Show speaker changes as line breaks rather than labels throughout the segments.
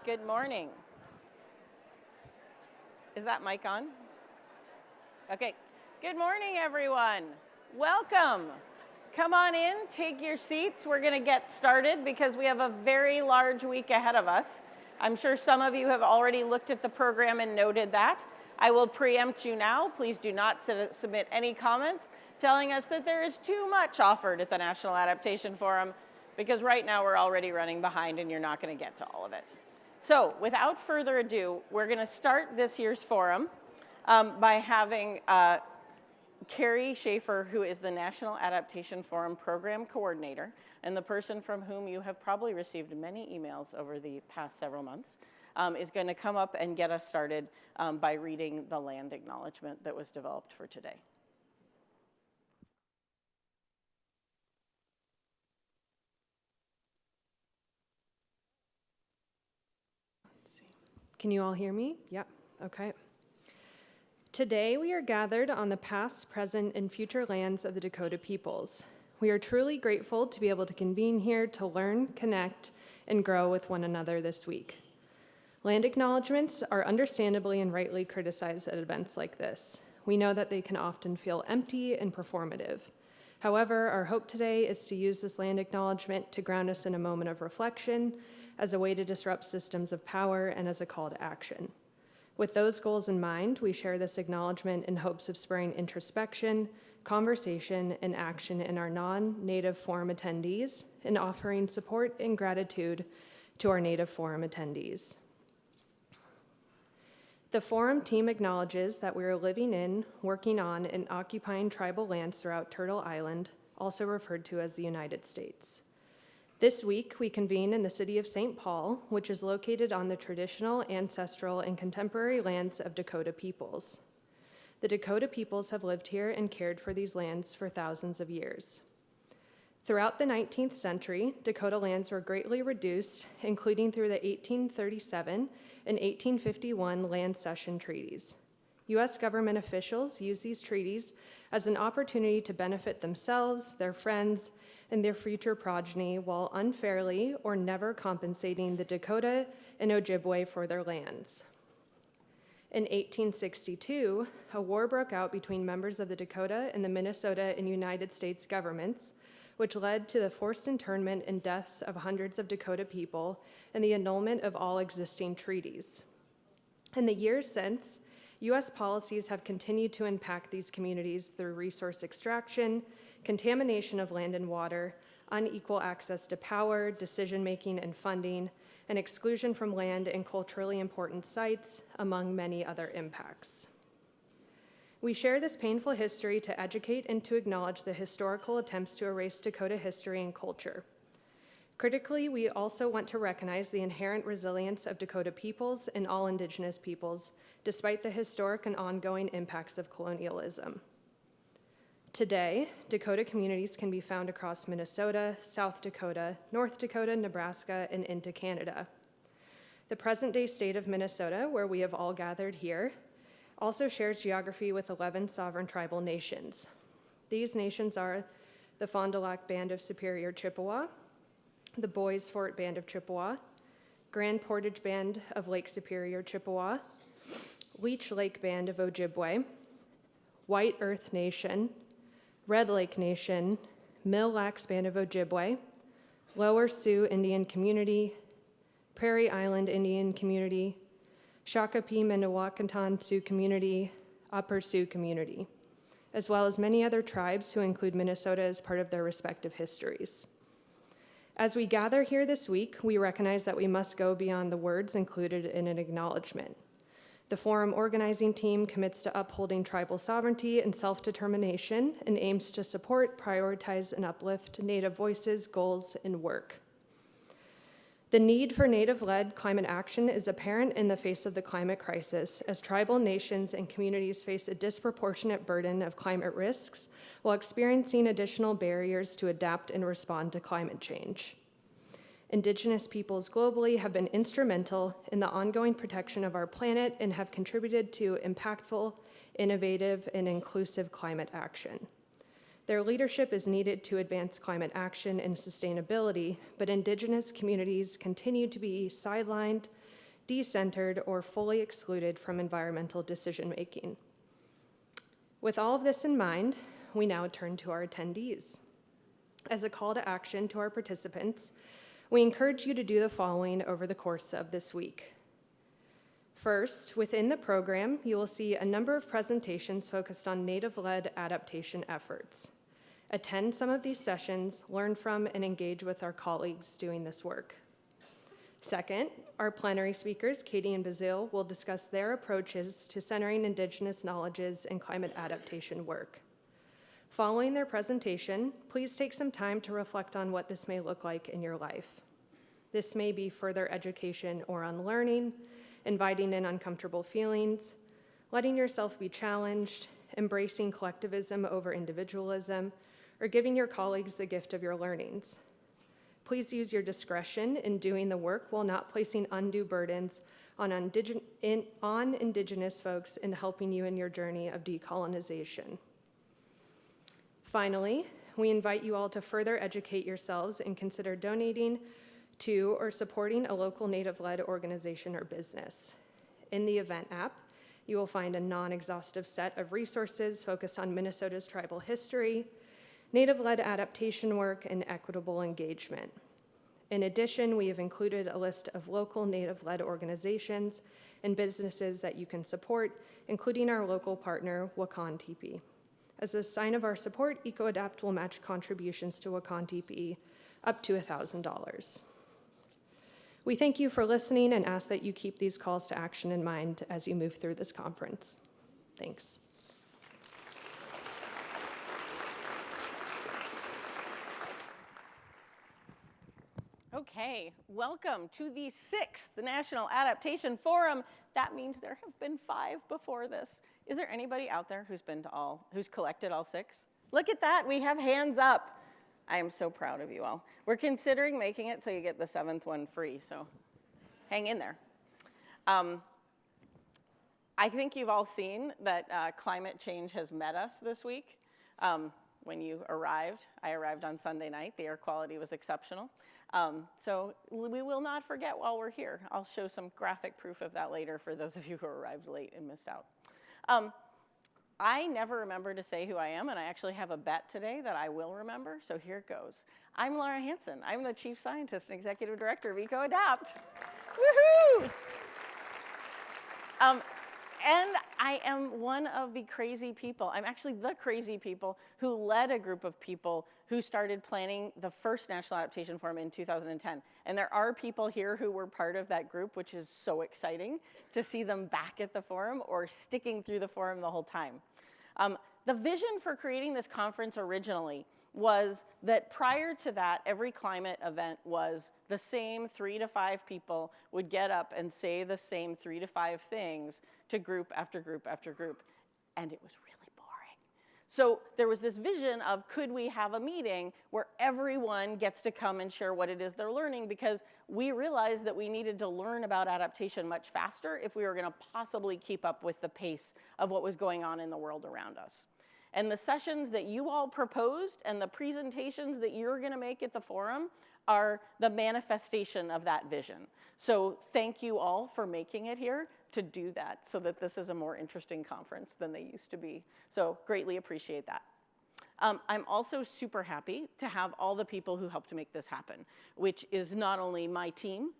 Good morning. Is that mic on? Okay. Good morning, everyone. Welcome. Come on in, take your seats. We're going to get started because we have a very large week ahead of us. I'm sure some of you have already looked at the program and noted that. I will preempt you now. Please do not submit any comments telling us that there is too much offered at the National Adaptation Forum, because right now we're already running behind and you're not going to get to all of it. So without further ado, we're going to start this year's forum by having Carey Schafer, who is the National Adaptation Forum Program Coordinator, and the person from whom you have probably received many emails over the past several months, is going to come up and get us started by reading the land acknowledgement that was developed for today.
Can you all hear me? Yep, okay. Today we are gathered on the past, present, and future lands of the Dakota peoples. We are truly grateful to be able to convene here to learn, connect, and grow with one another this week. Land acknowledgements are understandably and rightly criticized at events like this. We know that they can often feel empty and performative. However, our hope today is to use this land acknowledgement to ground us in a moment of reflection, as a way to disrupt systems of power, and as a call to action. With those goals in mind, we share this acknowledgement in hopes of spurring introspection, conversation, and action in our non-Native Forum attendees, and offering support and gratitude to our Native Forum attendees. The Forum team acknowledges that we are living in, working on, and occupying tribal lands throughout Turtle Island, also referred to as the United States. This week, we convene in the city of St. Paul, which is located on the traditional, ancestral, and contemporary lands of Dakota peoples. The Dakota peoples have lived here and cared for these lands for thousands of years. Throughout the 19th century, Dakota lands were greatly reduced, including through the 1837 and 1851 land cession treaties. U.S. government officials used these treaties as an opportunity to benefit themselves, their friends, and their future progeny, while unfairly or never compensating the Dakota and Ojibwe for their lands. In 1862, a war broke out between members of the Dakota and the Minnesota and United States governments, which led to the forced internment and deaths of hundreds of Dakota people and the annulment of all existing treaties. In the years since, U.S. policies have continued to impact these communities through resource extraction, contamination of land and water, unequal access to power, decision-making and funding, and exclusion from land and culturally important sites, among many other impacts. We share this painful history to educate and to acknowledge the historical attempts to erase Dakota history and culture. Critically, we also want to recognize the inherent resilience of Dakota peoples and all Indigenous peoples, despite the historic and ongoing impacts of colonialism. Today, Dakota communities can be found across Minnesota, South Dakota, North Dakota, Nebraska, and into Canada. The present-day state of Minnesota, where we have all gathered here, also shares geography with 11 sovereign tribal nations. These nations are the Fond du Lac Band of Superior Chippewa, the Bois Forte Band of Chippewa, Grand Portage Band of Lake Superior Chippewa, Leech Lake Band of Ojibwe, White Earth Nation, Red Lake Nation, Mille Lacs Band of Ojibwe, Lower Sioux Indian Community, Prairie Island Indian Community, Shakopee Minnewakanton Sioux Community, Upper Sioux Community, as well as many other tribes who include Minnesota as part of their respective histories. As we gather here this week, we recognize that we must go beyond the words included in an acknowledgement. The Forum organizing team commits to upholding tribal sovereignty and self-determination and aims to support, prioritize, and uplift Native voices, goals, and work. The need for Native-led climate action is apparent in the face of the climate crisis, as tribal nations and communities face a disproportionate burden of climate risks while experiencing additional barriers to adapt and respond to climate change. Indigenous peoples globally have been instrumental in the ongoing protection of our planet and have contributed to impactful, innovative, and inclusive climate action. Their leadership is needed to advance climate action and sustainability, but Indigenous communities continue to be sidelined, decentered, or fully excluded from environmental decision-making. With all of this in mind, we now turn to our attendees. As a call to action to our participants, we encourage you to do the following over the course of this week. First, within the program, you will see a number of presentations focused on Native-led adaptation efforts. Attend some of these sessions, learn from, and engage with our colleagues doing this work. Second, our plenary speakers, Katy and Bazile, will discuss their approaches to centering Indigenous knowledges in climate adaptation work. Following their presentation, please take some time to reflect on what this may look like in your life. This may be further education or unlearning, inviting in uncomfortable feelings, letting yourself be challenged, embracing collectivism over individualism, or giving your colleagues the gift of your learnings. Please use your discretion in doing the work while not placing undue burdens on Indigenous folks in helping you in your journey of decolonization. Finally, we invite you all to further educate yourselves and consider donating to or supporting a local Native-led organization or business. In the event app, you will find a non-exhaustive set of resources focused on Minnesota's tribal history, Native-led adaptation work, and equitable engagement. In addition, we have included a list of local Native-led organizations and businesses that you can support, including our local partner, Wakan TP. As a sign of our support, EcoAdapt will match contributions to Wakan TP up to $1,000. We thank you for listening and ask that you keep these calls to action in mind as you move through this conference. Thanks.
Okay, welcome to the 6th National Adaptation Forum. That means there have been 5 before this. Is there anybody out there who's collected all 6? Look at that, we have hands up. I am so proud of you all. We're considering making it so you get the 7th one free, so hang in there. I think you've all seen that climate change has met us this week. When you arrived, I arrived on Sunday night, the air quality was exceptional. So we will not forget while we're here. I'll show some graphic proof of that later for those of you who arrived late and missed out. I never remember to say who I am, and I actually have a bet today that I will remember, so here it goes. I'm Lara Hansen. I'm the Chief Scientist and Executive Director of EcoAdapt. Woohoo! And I am one of the crazy people. I'm actually the crazy people who led a group of people who started planning the first National Adaptation Forum in 2010. And there are people here who were part of that group, which is so exciting to see them back at the forum or sticking through the forum the whole time. The vision for creating this conference originally was that prior to that, every climate event was the same 3 to 5 people would get up and say the same 3 to 5 things to group after group after group, and it was really boring. So there was this vision of, could we have a meeting where everyone gets to come and share what it is they're learning, because we realized that we needed to learn about adaptation much faster if we were gonna possibly keep up with the pace of what was going on in the world around us. And the sessions that you all proposed and the presentations that you're gonna make at the forum are the manifestation of that vision. So thank you all for making it here to do that, so that this is a more interesting conference than they used to be. So greatly appreciate that. I'm also super happy to have all the people who helped to make this happen, which is not only my team,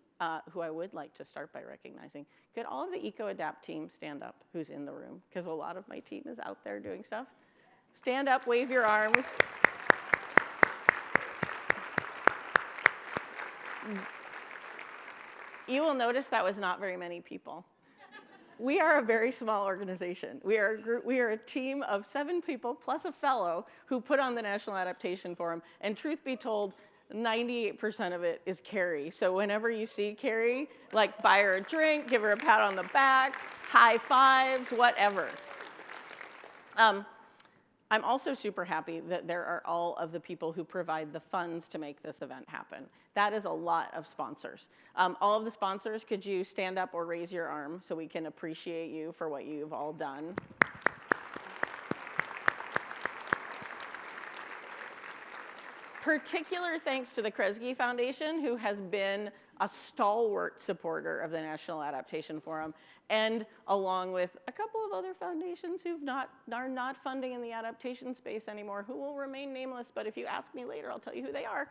who I would like to start by recognizing. Could all of the EcoAdapt team stand up who's in the room? Because a lot of my team is out there doing stuff. Stand up, wave your arms. You will notice that was not very many people. We are a very small organization. We are a team of 7 people plus a fellow who put on the National Adaptation Forum, and truth be told, 98% of it is Carey. So whenever you see Carey, like, buy her a drink, give her a pat on the back, high fives, whatever. I'm also super happy that there are all of the people who provide the funds to make this event happen. That is a lot of sponsors. All of the sponsors, could you stand up or raise your arm so we can appreciate you for what you've all done? Particular thanks to the Kresge Foundation, who has been a stalwart supporter of the National Adaptation Forum, and along with a couple of other foundations who are not funding in the adaptation space anymore, who will remain nameless, but if you ask me later, I'll tell you who they are.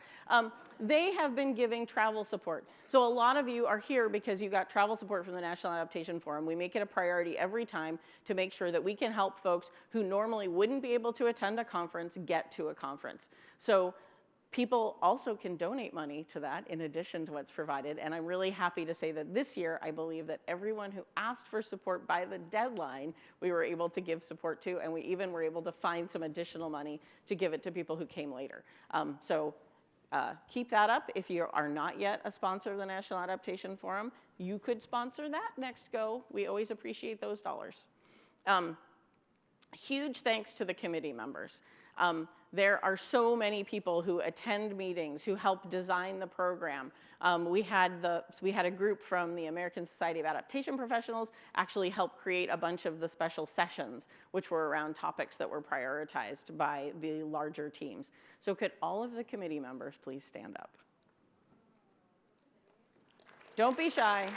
They have been giving travel support. So a lot of you are here because you got travel support from the National Adaptation Forum. We make it a priority every time to make sure that we can help folks who normally wouldn't be able to attend a conference get to a conference. So people also can donate money to that in addition to what's provided. And I'm really happy to say that this year, I believe that everyone who asked for support by the deadline, we were able to give support to, and we even were able to find some additional money to give it to people who came later. Keep that up. If you are not yet a sponsor of the National Adaptation Forum, you could sponsor that next go. We always appreciate those dollars. Huge thanks to the committee members. There are so many people who attend meetings, who help design the program. We had a group from the American Society of Adaptation Professionals actually help create a bunch of the special sessions, which were around topics that were prioritized by the larger teams. So could all of the committee members please stand up? Don't be shy.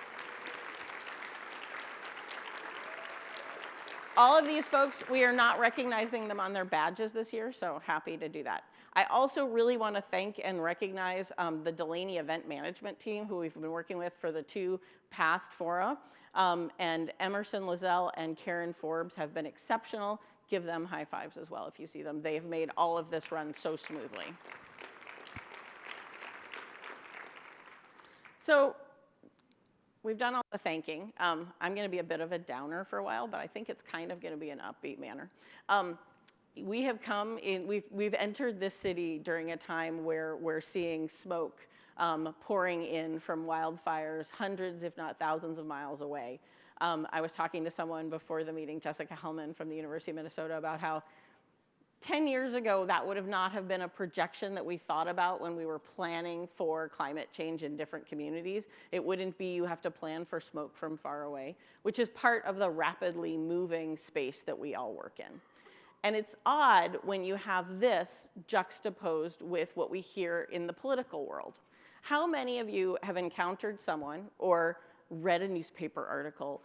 All of these folks, we are not recognizing them on their badges this year, so happy to do that. I also really want to thank and recognize the Delaney event management team, who we've been working with for the 2 past fora. And Emerson Lozelle and Karen Forbes have been exceptional. Give them high fives as well if you see them. They have made all of this run so smoothly. So we've done all the thanking. I'm going to be a bit of a downer for a while, but I think it's kind of going to be an upbeat manner. We have come in, we've entered this city during a time where we're seeing smoke pouring in from wildfires hundreds, if not thousands of miles away. I was talking to someone before the meeting, Jessica Hellman from the University of Minnesota, about how 10 years ago, that would not have been a projection that we thought about when we were planning for climate change in different communities. It wouldn't be you have to plan for smoke from far away, which is part of the rapidly moving space that we all work in. And it's odd when you have this juxtaposed with what we hear in the political world. How many of you have encountered someone or read a newspaper article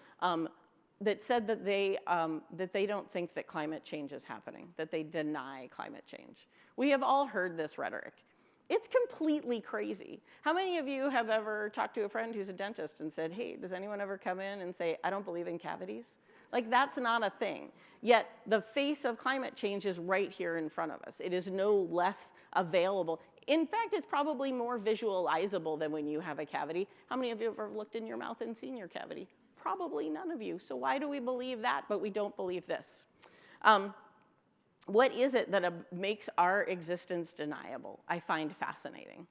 that said that they don't think that climate change is happening, that they deny climate change? We have all heard this rhetoric. It's completely crazy. How many of you have ever talked to a friend who's a dentist and said, hey, does anyone ever come in and say, I don't believe in cavities? Like, that's not a thing. Yet the face of climate change is right here in front of us. It is no less available. In fact, it's probably more visualizable than when you have a cavity. How many of you have ever looked in your mouth and seen your cavity? Probably none of you. So why do we believe that, but we don't believe this? What is it that makes our existence deniable? I find fascinating.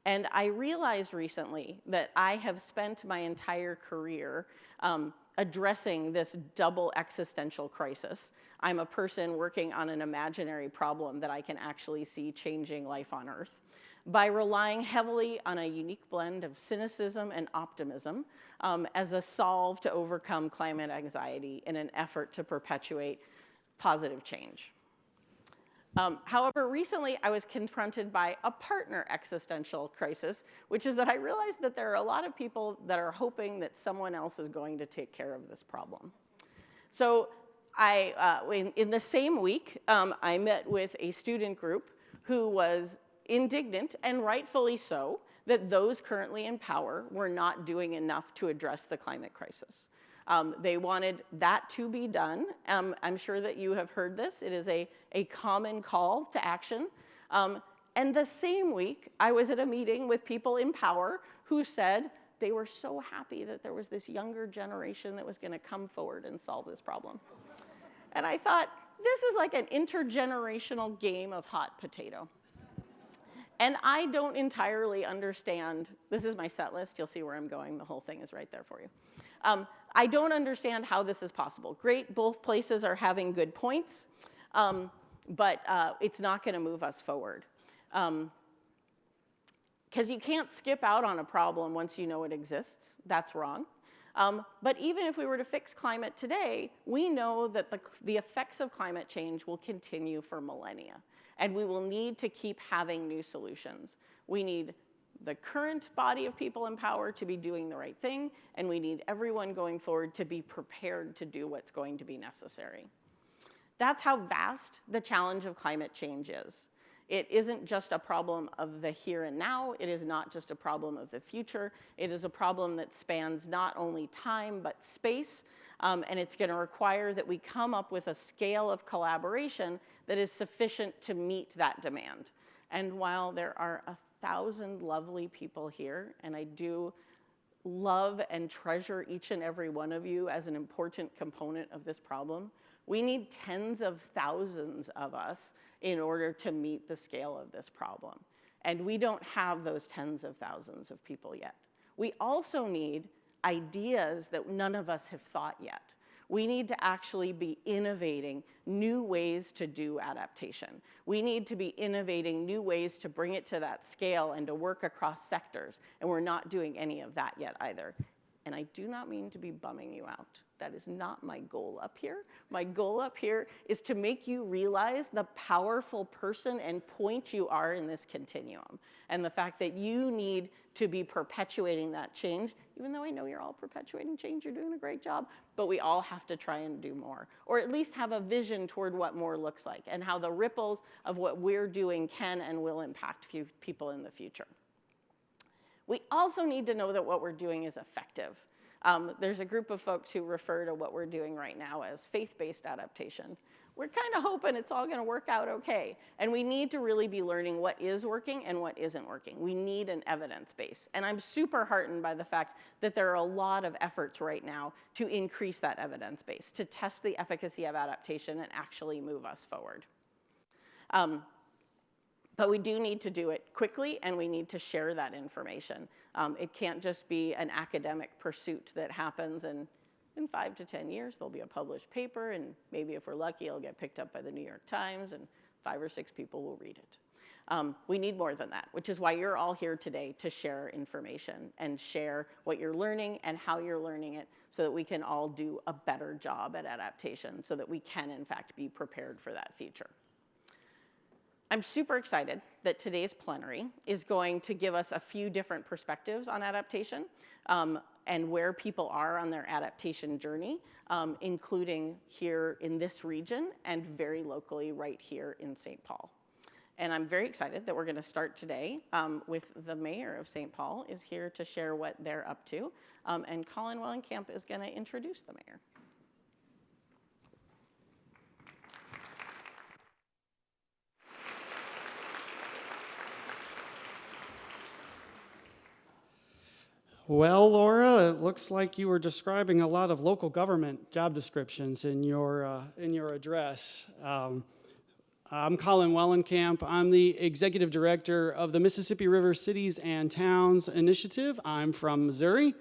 And I realized recently that I have spent my entire career addressing this double existential crisis. I'm a person working on an imaginary problem that I can actually see changing life on Earth by relying heavily on a unique blend of cynicism and optimism as a solve to overcome climate anxiety in an effort to perpetuate positive change. However, recently I was confronted by a partner existential crisis, which is that I realized that there are a lot of people that are hoping that someone else is going to take care of this problem. So in the same week, I met with a student group who was indignant, and rightfully so, that those currently in power were not doing enough to address the climate crisis. They wanted that to be done. I'm sure that you have heard this. It is a common call to action. And the same week, I was at a meeting with people in power who said they were so happy that there was this younger generation that was going to come forward and solve this problem. And I thought, this is like an intergenerational game of hot potato. And I don't entirely understand. This is my set list. You'll see where I'm going. The whole thing is right there for you. I don't understand how this is possible. Great, both places are having good points, but it's not going to move us forward. Because you can't skip out on a problem once you know it exists. That's wrong. But even if we were to fix climate today, we know that the effects of climate change will continue for millennia. And we will need to keep having new solutions. We need the current body of people in power to be doing the right thing, and we need everyone going forward to be prepared to do what's going to be necessary. That's how vast the challenge of climate change is. It isn't just a problem of the here and now. It is not just a problem of the future. It is a problem that spans not only time, but space. And it's going to require that we come up with a scale of collaboration that is sufficient to meet that demand. And while there are 1,000 lovely people here, and I do love and treasure each and every one of you as an important component of this problem, we need tens of thousands of us in order to meet the scale of this problem. And we don't have those tens of thousands of people yet. We also need ideas that none of us have thought yet. We need to actually be innovating new ways to do adaptation. We need to be innovating new ways to bring it to that scale and to work across sectors. And we're not doing any of that yet either. And I do not mean to be bumming you out. That is not my goal up here. My goal up here is to make you realize the powerful person and point you are in this continuum, and the fact that you need to be perpetuating that change. Even though I know you're all perpetuating change, you're doing a great job, but we all have to try and do more, or at least have a vision toward what more looks like and how the ripples of what we're doing can and will impact people in the future. We also need to know that what we're doing is effective. There's a group of folks who refer to what we're doing right now as faith-based adaptation. We're kind of hoping it's all going to work out okay. And we need to really be learning what is working and what isn't working. We need an evidence base. And I'm super heartened by the fact that there are a lot of efforts right now to increase that evidence base, to test the efficacy of adaptation and actually move us forward. But we do need to do it quickly, and we need to share that information. It can't just be an academic pursuit that happens, and in 5 to 10 years, there'll be a published paper, and maybe if we're lucky, it'll get picked up by the New York Times, and 5 or 6 people will read it. We need more than that, which is why you're all here today to share information and share what you're learning and how you're learning it, so that we can all do a better job at adaptation, so that we can, in fact, be prepared for that future. I'm super excited that today's plenary is going to give us a few different perspectives on adaptation and where people are on their adaptation journey, including here in this region and very locally right here in St. Paul. And I'm very excited that we're going to start today with the mayor of St. Paul is here to share what they're up to, and Colin Wellenkamp is going to introduce the mayor.
Well, Laura, it looks like you were describing a lot of local government job descriptions in your address. I'm Colin Wellenkamp. I'm the executive director of the Mississippi River Cities and Towns Initiative. I'm from Missouri,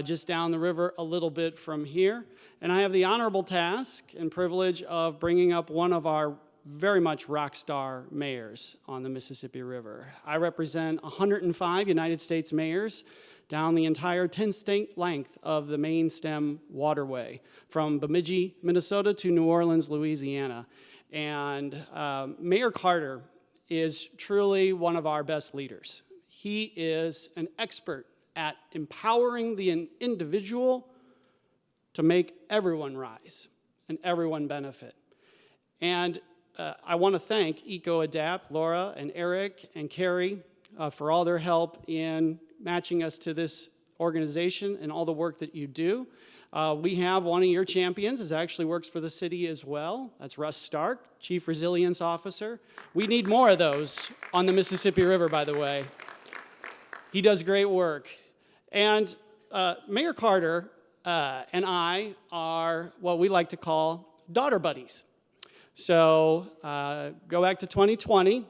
just down the river a little bit from here. And I have the honorable task and privilege of bringing up one of our very much rock star mayors on the Mississippi River. I represent 105 United States mayors down the entire 10-state length of the main stem waterway, from Bemidji, Minnesota to New Orleans, Louisiana. And Mayor Carter is truly one of our best leaders. He is an expert at empowering the individual to make everyone rise and everyone benefit. And I want to thank EcoAdapt, Lara and Eric and Carey for all their help in matching us to this organization and all the work that you do. We have one of your champions who actually works for the city as well. That's Russ Stark, Chief Resilience Officer. We need more of those on the Mississippi River, by the way. He does great work. And Mayor Carter and I are what we like to call daughter buddies. So go back to 2020.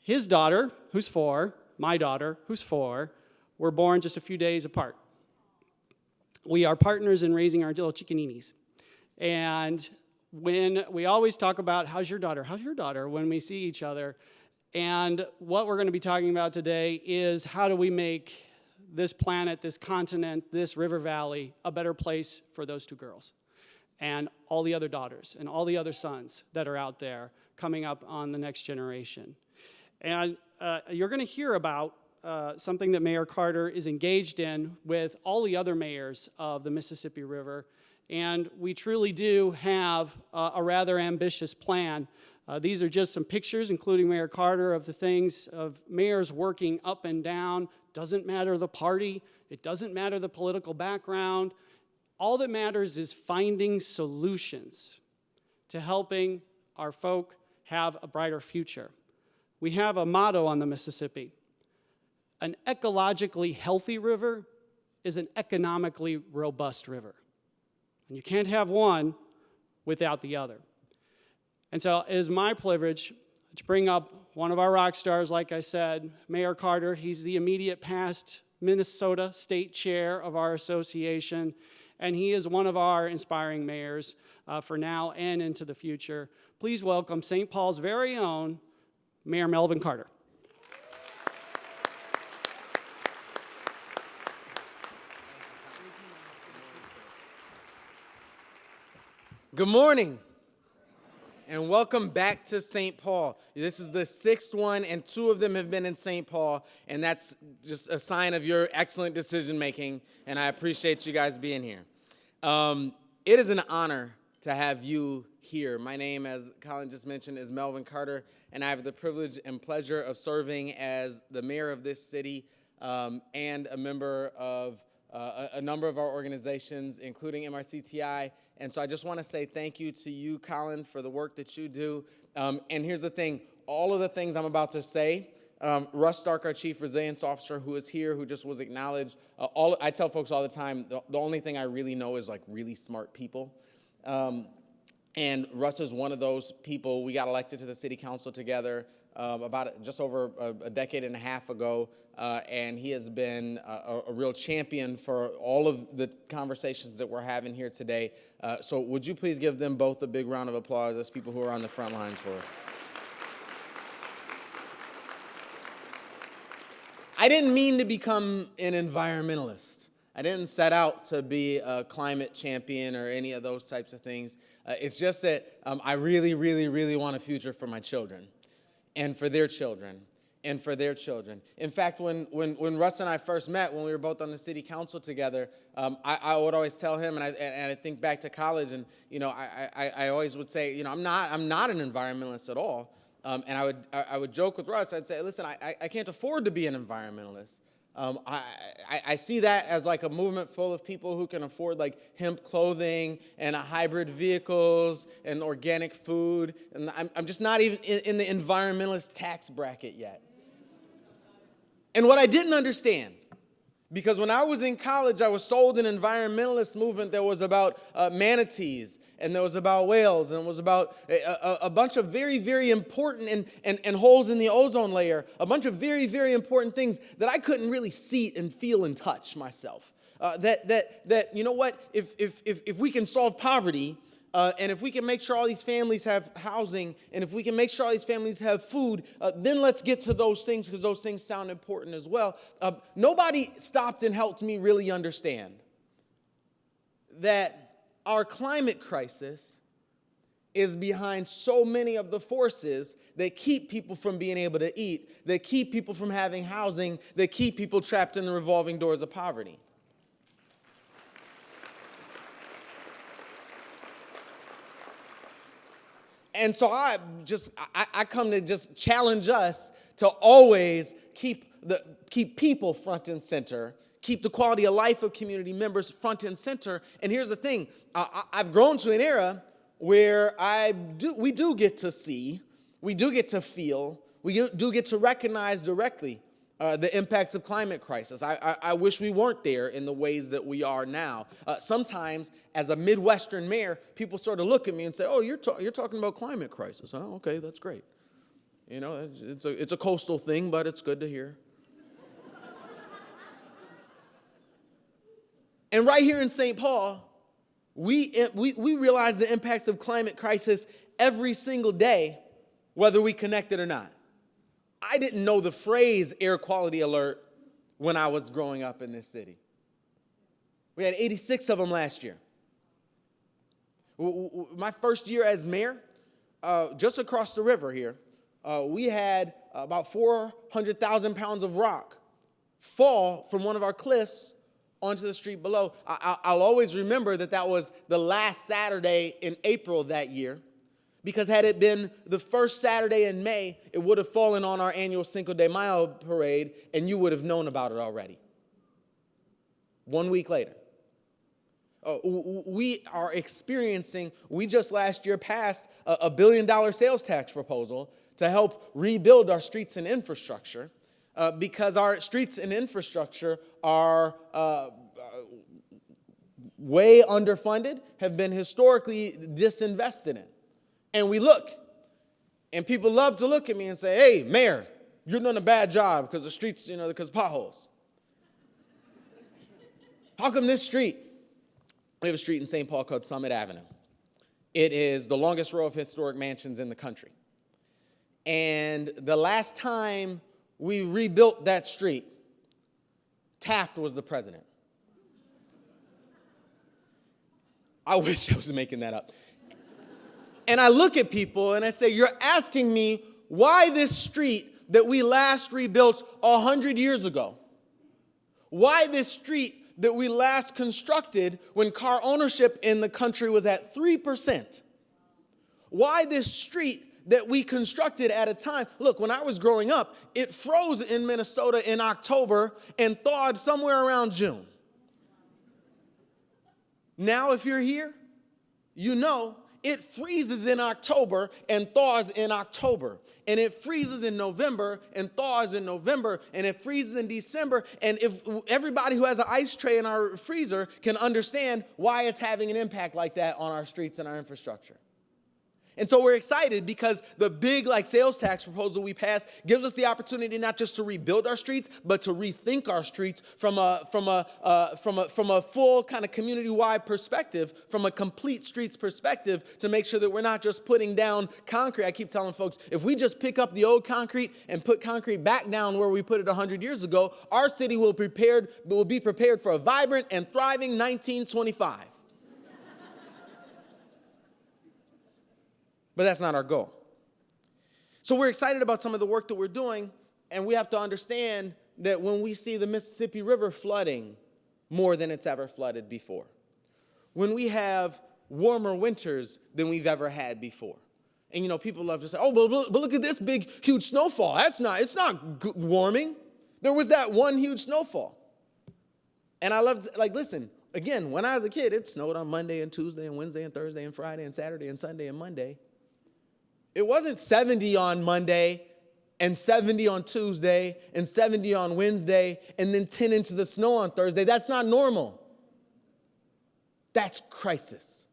His daughter, who's 4, my daughter, who's 4, were born just a few days apart. We are partners in raising our little chickeninis. And when we always talk about, how's your daughter, when we see each other. And what we're going to be talking about today is how do we make this planet, this continent, this river valley a better place for those 2 girls and all the other daughters and all the other sons that are out there coming up on the next generation. And you're going to hear about something that Mayor Carter is engaged in with all the other mayors of the Mississippi River. And we truly do have a rather ambitious plan. These are just some pictures, including Mayor Carter, of the things of mayors working up and down. Doesn't matter the party. It doesn't matter the political background. All that matters is finding solutions to helping our folk have a brighter future. We have a motto on the Mississippi. An ecologically healthy river is an economically robust river. And you can't have one without the other. And so it is my privilege to bring up one of our rock stars, like I said, Mayor Carter. He's the immediate past Minnesota State Chair of our association, and he is one of our inspiring mayors for now and into the future. Please welcome St. Paul's very own Mayor Melvin Carter.
Good morning, and welcome back to St. Paul. This is the sixth one, and two of them have been in St. Paul, and that's just a sign of your excellent decision-making, and I appreciate you guys being here. It is an honor to have you here. My name, as Colin just mentioned, is Melvin Carter, and I have the privilege and pleasure of serving as the mayor of this city and a member of a number of our organizations, including MRCTI. And so I just want to say thank you to you, Colin, for the work that you do. And here's the thing. All of the things I'm about to say, Russ Stark, our Chief Resilience Officer, who is here, who just was acknowledged, I tell folks all the time, the only thing I really know is, like, really smart people. And Russ is one of those people. We got elected to the city council together about just over a decade and a half ago, and he has been a real champion for all of the conversations that we're having here today. So would you please give them both a big round of applause as people who are on the front lines for us? I didn't mean to become an environmentalist. I didn't set out to be a climate champion or any of those types of things. It's just that I really, really, really want a future for my children and for their children and for their children. In fact, when Russ and I first met, when we were both on the city council together, I would always tell him, and I think back to college, and I always would say, I'm not an environmentalist at all. And I would joke with Russ. I'd say, listen, I can't afford to be an environmentalist. I see that as like a movement full of people who can afford like hemp clothing and hybrid vehicles and organic food. And I'm just not even in the environmentalist tax bracket yet. And what I didn't understand, because when I was in college, I was sold an environmentalist movement that was about manatees, and there was about whales, and it was about a bunch of very, very important and holes in the ozone layer, a bunch of very, very important things that I couldn't really see and feel and touch myself. That you know what, if we can solve poverty, and if we can make sure all these families have housing, and if we can make sure all these families have food, then let's get to those things, because those things sound important as well. Nobody stopped and helped me really understand that our climate crisis is behind so many of the forces that keep people from being able to eat, that keep people from having housing, that keep people trapped in the revolving doors of poverty. And so I come to just challenge us to always keep people front and center, keep the quality of life of community members front and center. And here's the thing, I've grown to an era where we do get to see, we do get to feel, we do get to recognize directly the impacts of climate crisis. I wish we weren't there in the ways that we are now. Sometimes, as a Midwestern mayor, people sort of look at me and say, "Oh, you're talking about climate crisis? Oh, okay, that's great. It's a coastal thing, but it's good to hear." And right here in St. Paul, we realize the impacts of climate crisis every single day, whether we connect it or not. I didn't know the phrase air quality alert when I was growing up in this city. We had 86 of them last year. My first year as mayor, just across the river here, we had about 400,000 pounds of rock fall from one of our cliffs onto the street below. I'll always remember that was the last Saturday in April that year, because had it been the first Saturday in May, it would have fallen on our annual Cinco de Mayo parade, and you would have known about it already. 1 week later. We just last year passed a $1 billion sales tax proposal to help rebuild our streets and infrastructure, because our streets and infrastructure are way underfunded, have been historically disinvested in. And we look, and people love to look at me and say, hey, Mayor, you're doing a bad job because the streets, because potholes. How come this street? We have a street in St. Paul called Summit Avenue. It is the longest row of historic mansions in the country. And the last time we rebuilt that street, Taft was the president. I wish I was making that up. And I look at people and I say, you're asking me why this street that we last rebuilt 100 years ago, why this street that we last constructed when car ownership in the country was at 3%, why this street that we constructed at a time. Look, when I was growing up, it froze in Minnesota in October and thawed somewhere around June. Now, if you're here, you know it freezes in October and thaws in October. And it freezes in November and thaws in November. And it freezes in December. And if everybody who has an ice tray in our freezer can understand why it's having an impact like that on our streets and our infrastructure. And so we're excited because the big sales tax proposal we passed gives us the opportunity not just to rebuild our streets, but to rethink our streets from a full kind of community-wide perspective, from a complete streets perspective, to make sure that we're not just putting down concrete. I keep telling folks, if we just pick up the old concrete and put concrete back down where we put it 100 years ago, our city will be prepared for a vibrant and thriving 1925. But that's not our goal. So we're excited about some of the work that we're doing, and we have to understand that when we see the Mississippi River flooding more than it's ever flooded before, when we have warmer winters than we've ever had before, and people love to say, oh, but look at this big, huge snowfall. It's not warming. There was that one huge snowfall. And I love, listen, again, when I was a kid, it snowed on Monday and Tuesday and Wednesday and Thursday and Friday and Saturday and Sunday and Monday. It wasn't 70 on Monday and 70 on Tuesday and 70 on Wednesday and then 10 inches of snow on Thursday. That's not normal. That's crisis.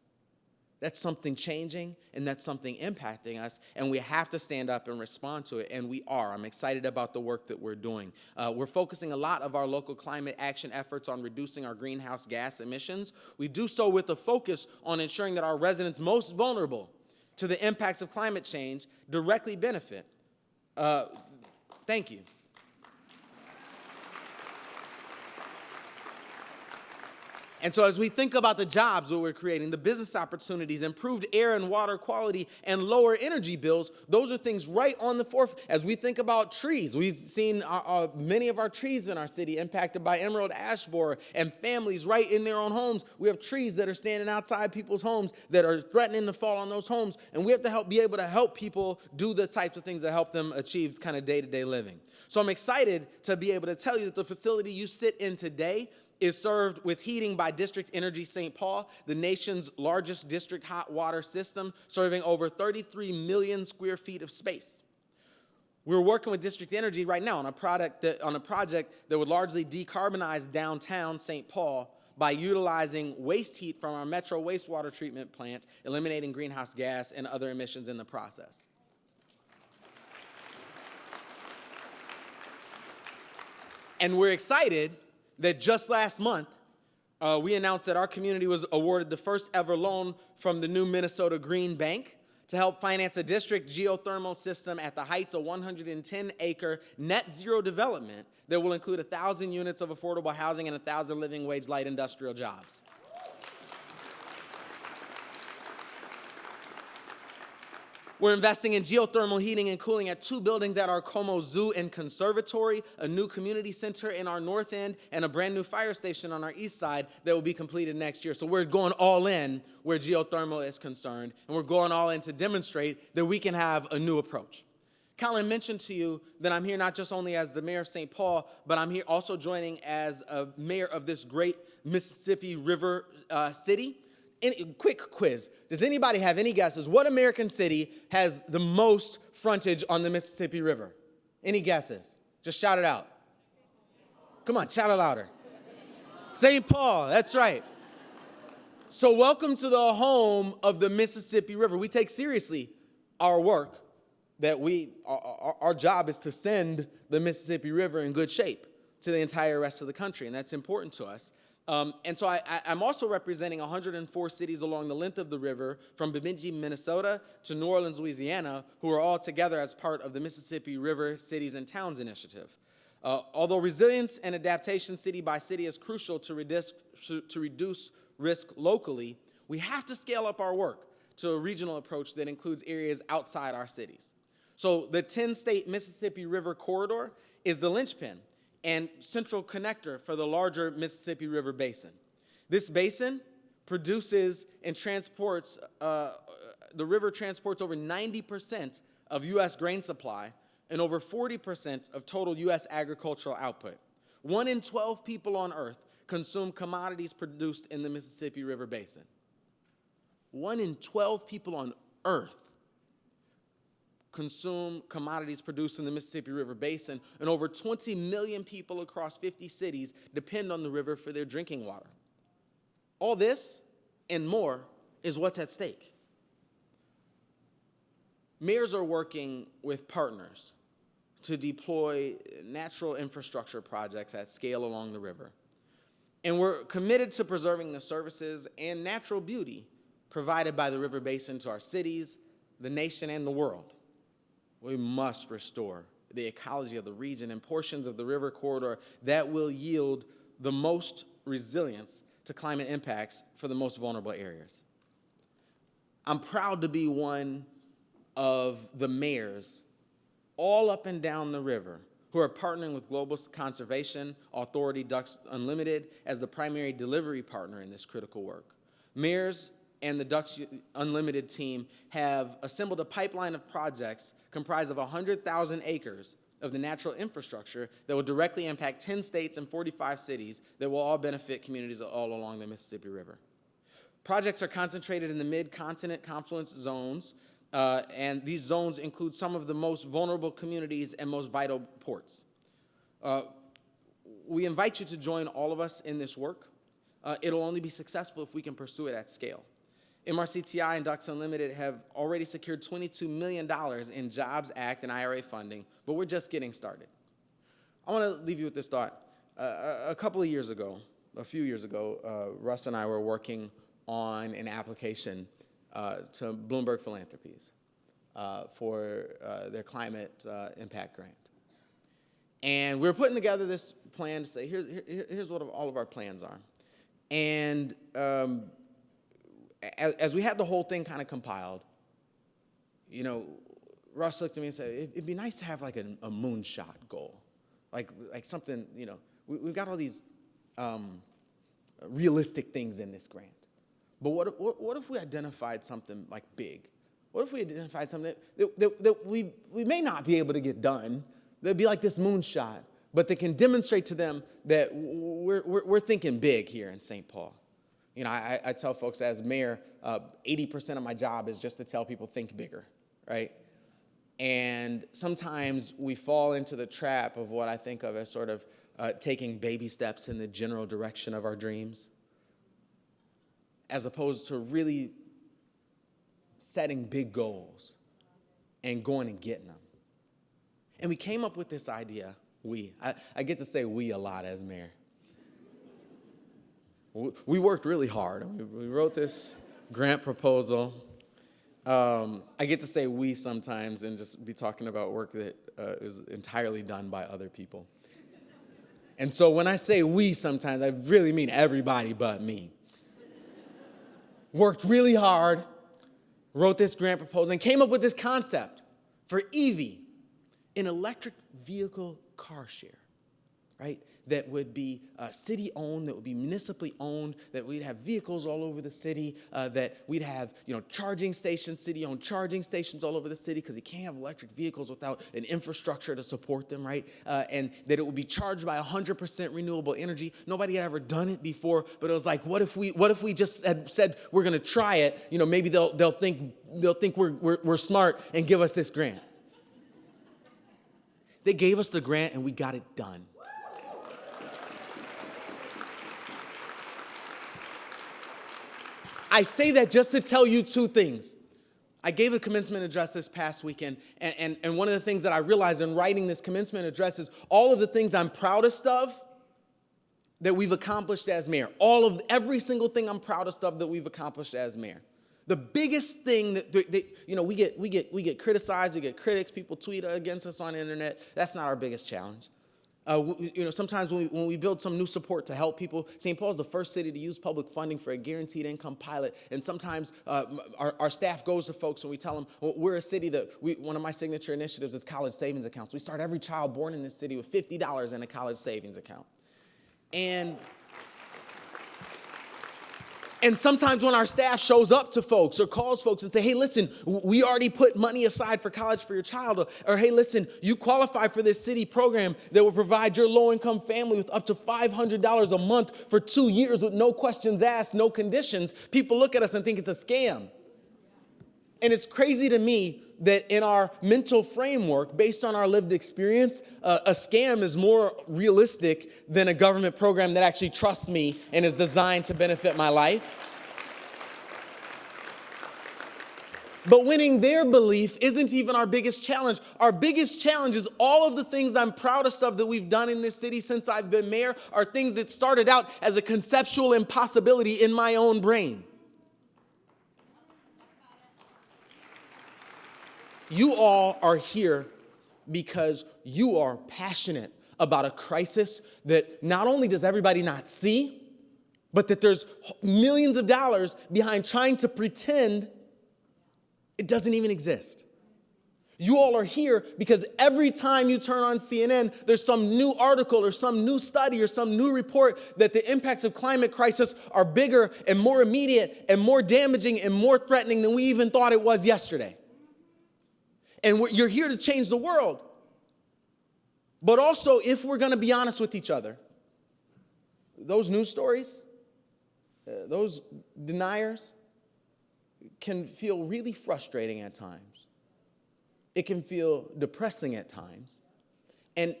That's something changing, and that's something impacting us, and we have to stand up and respond to it, and we are. I'm excited about the work that we're doing. We're focusing a lot of our local climate action efforts on reducing our greenhouse gas emissions. We do so with a focus on ensuring that our residents most vulnerable to the impacts of climate change directly benefit. Thank you. And so as we think about the jobs that we're creating, the business opportunities, improved air and water quality, and lower energy bills, those are things right on the forefront. As we think about trees, we've seen many of our trees in our city impacted by emerald ash borer, and families right in their own homes. We have trees that are standing outside people's homes that are threatening to fall on those homes, and we have to be able to help people do the types of things that help them achieve kind of day-to-day living. So I'm excited to be able to tell you that the facility you sit in today is served with heating by District Energy St. Paul, the nation's largest district hot water system, serving over 33 million square feet of space. We're working with District Energy right now on a project that would largely decarbonize downtown St. Paul by utilizing waste heat from our Metro wastewater treatment plant, eliminating greenhouse gas and other emissions in the process. And we're excited that just last month, we announced that our community was awarded the first ever loan from the new Minnesota Green Bank to help finance a district geothermal system at the Heights, a 110-acre net zero development that will include 1,000 units of affordable housing and 1,000 living wage light industrial jobs. We're investing in geothermal heating and cooling at 2 buildings at our Como Zoo and Conservatory, a new community center in our north end, and a brand new fire station on our east side that will be completed next year. So we're going all in where geothermal is concerned, and we're going all in to demonstrate that we can have a new approach. Colin mentioned to you that I'm here not just only as the mayor of St. Paul, but I'm here also joining as a mayor of this great Mississippi River city. Quick quiz. Does anybody have any guesses? What American city has the most frontage on the Mississippi River? Any guesses? Just shout it out. Come on, shout it louder. St. Paul, that's right. So welcome to the home of the Mississippi River. We take seriously our work that our job is to send the Mississippi River in good shape to the entire rest of the country, and that's important to us. And so I'm also representing 104 cities along the length of the river, from Bemidji, Minnesota, to New Orleans, Louisiana, who are all together as part of the Mississippi River Cities and Towns Initiative. Although resilience and adaptation city by city is crucial to reduce risk locally, we have to scale up our work to a regional approach that includes areas outside our cities. So the 10-state Mississippi River Corridor is the linchpin and central connector for the larger Mississippi River Basin. This basin produces and transports, the river transports over 90% of U.S. grain supply and over 40% of total U.S. agricultural output. 1 in 12 people on earth consume commodities produced in the Mississippi River Basin. 1 in 12 people on earth consume commodities produced in the Mississippi River Basin, and over 20 million people across 50 cities depend on the river for their drinking water. All this and more is what's at stake. Mayors are working with partners to deploy natural infrastructure projects at scale along the river. And we're committed to preserving the services and natural beauty provided by the river basin to our cities, the nation, and the world. We must restore the ecology of the region and portions of the river corridor that will yield the most resilience to climate impacts for the most vulnerable areas. I'm proud to be one of the mayors all up and down the river who are partnering with Global Conservation Authority Ducks Unlimited as the primary delivery partner in this critical work. Mayors and the Ducks Unlimited team have assembled a pipeline of projects comprised of 100,000 acres of the natural infrastructure that will directly impact 10 states and 45 cities that will all benefit communities all along the Mississippi River. Projects are concentrated in the mid-continent confluence zones, and these zones include some of the most vulnerable communities and most vital ports. We invite you to join all of us in this work. It'll only be successful if we can pursue it at scale. MRCTI and Ducks Unlimited have already secured $22 million in Jobs Act and IRA funding, but we're just getting started. I want to leave you with this thought. A few years ago, Russ and I were working on an application to Bloomberg Philanthropies for their climate impact grant. And we were putting together this plan to say, here's what all of our plans are. And as we had the whole thing kind of compiled, you know, Russ looked at me and said, it'd be nice to have like a moonshot goal, like something, you know, we've got all these realistic things in this grant. But what if we identified something like big? What if we identified something that we may not be able to get done, that'd be like this moonshot, but that can demonstrate to them that we're thinking big here in St. Paul. You know, I tell folks as mayor, 80% of my job is just to tell people think bigger, right? And sometimes we fall into the trap of what I think of as sort of taking baby steps in the general direction of our dreams, as opposed to really setting big goals and going and getting them. And we came up with this idea, I get to say we a lot as mayor. We worked really hard. We wrote this grant proposal. I get to say we sometimes and just be talking about work that is entirely done by other people. And so when I say we sometimes, I really mean everybody but me. Worked really hard, wrote this grant proposal and came up with this concept for EV, an electric vehicle car share, right? That would be city-owned, that would be municipally owned, that we'd have vehicles all over the city, that we'd have, charging stations, city-owned charging stations all over the city, because you can't have electric vehicles without an infrastructure to support them, right? And that it would be charged by 100% renewable energy. Nobody had ever done it before, but it was like, what if we just had said we're going to try it? Maybe they'll think we're smart and give us this grant. They gave us the grant and we got it done. I say that just to tell you two things. I gave a commencement address this past weekend, and one of the things that I realized in writing this commencement address is all of the things I'm proudest of that we've accomplished as mayor. Every single thing I'm proudest of that we've accomplished as mayor. The biggest thing that we get criticized, we get critics, people tweet against us on the internet. That's not our biggest challenge. Sometimes when we build some new support to help people, St. Paul is the first city to use public funding for a guaranteed income pilot. And sometimes our staff goes to folks and we tell them, we're a city one of my signature initiatives is college savings accounts. We start every child born in this city with $50 in a college savings account. And sometimes when our staff shows up to folks or calls folks and say, hey, listen, we already put money aside for college for your child. Or hey, listen, you qualify for this city program that will provide your low-income family with up to $500 a month for 2 years with no questions asked, no conditions. People look at us and think it's a scam. And it's crazy to me that in our mental framework, based on our lived experience, a scam is more realistic than a government program that actually trusts me and is designed to benefit my life. But winning their belief isn't even our biggest challenge. Our biggest challenge is all of the things I'm proudest of that we've done in this city since I've been mayor are things that started out as a conceptual impossibility in my own brain. You all are here because you are passionate about a crisis that not only does everybody not see, but that there's millions of dollars behind trying to pretend it doesn't even exist. You all are here because every time you turn on CNN, there's some new article or some new study or some new report that the impacts of climate crisis are bigger and more immediate and more damaging and more threatening than we even thought it was yesterday. And you're here to change the world. But also, if we're going to be honest with each other, those news stories, those deniers can feel really frustrating at times. It can feel depressing at times. And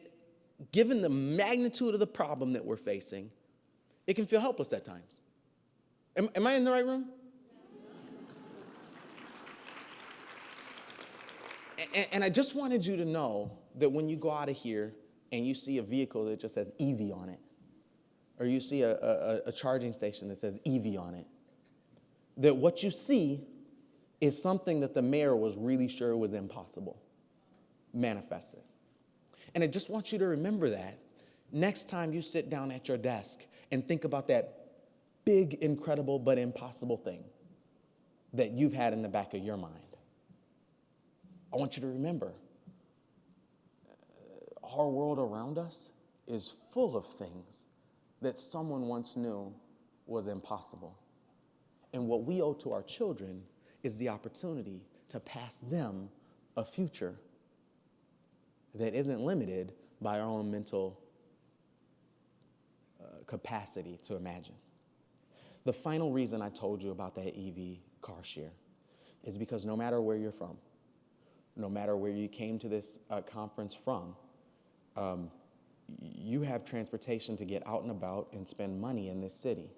given the magnitude of the problem that we're facing, it can feel helpless at times. Am I in the right room? And I just wanted you to know that when you go out of here and you see a vehicle that just says EV on it, or you see a charging station that says EV on it, that what you see is something that the mayor was really sure was impossible, manifested. And I just want you to remember that next time you sit down at your desk and think about that big, incredible, but impossible thing that you've had in the back of your mind. I want you to remember, our world around us is full of things that someone once knew was impossible. And what we owe to our children is the opportunity to pass them a future that isn't limited by our own mental capacity to imagine. The final reason I told you about that EV car share is because no matter where you're from, no matter where you came to this conference from, you have transportation to get out and about and spend money in this city.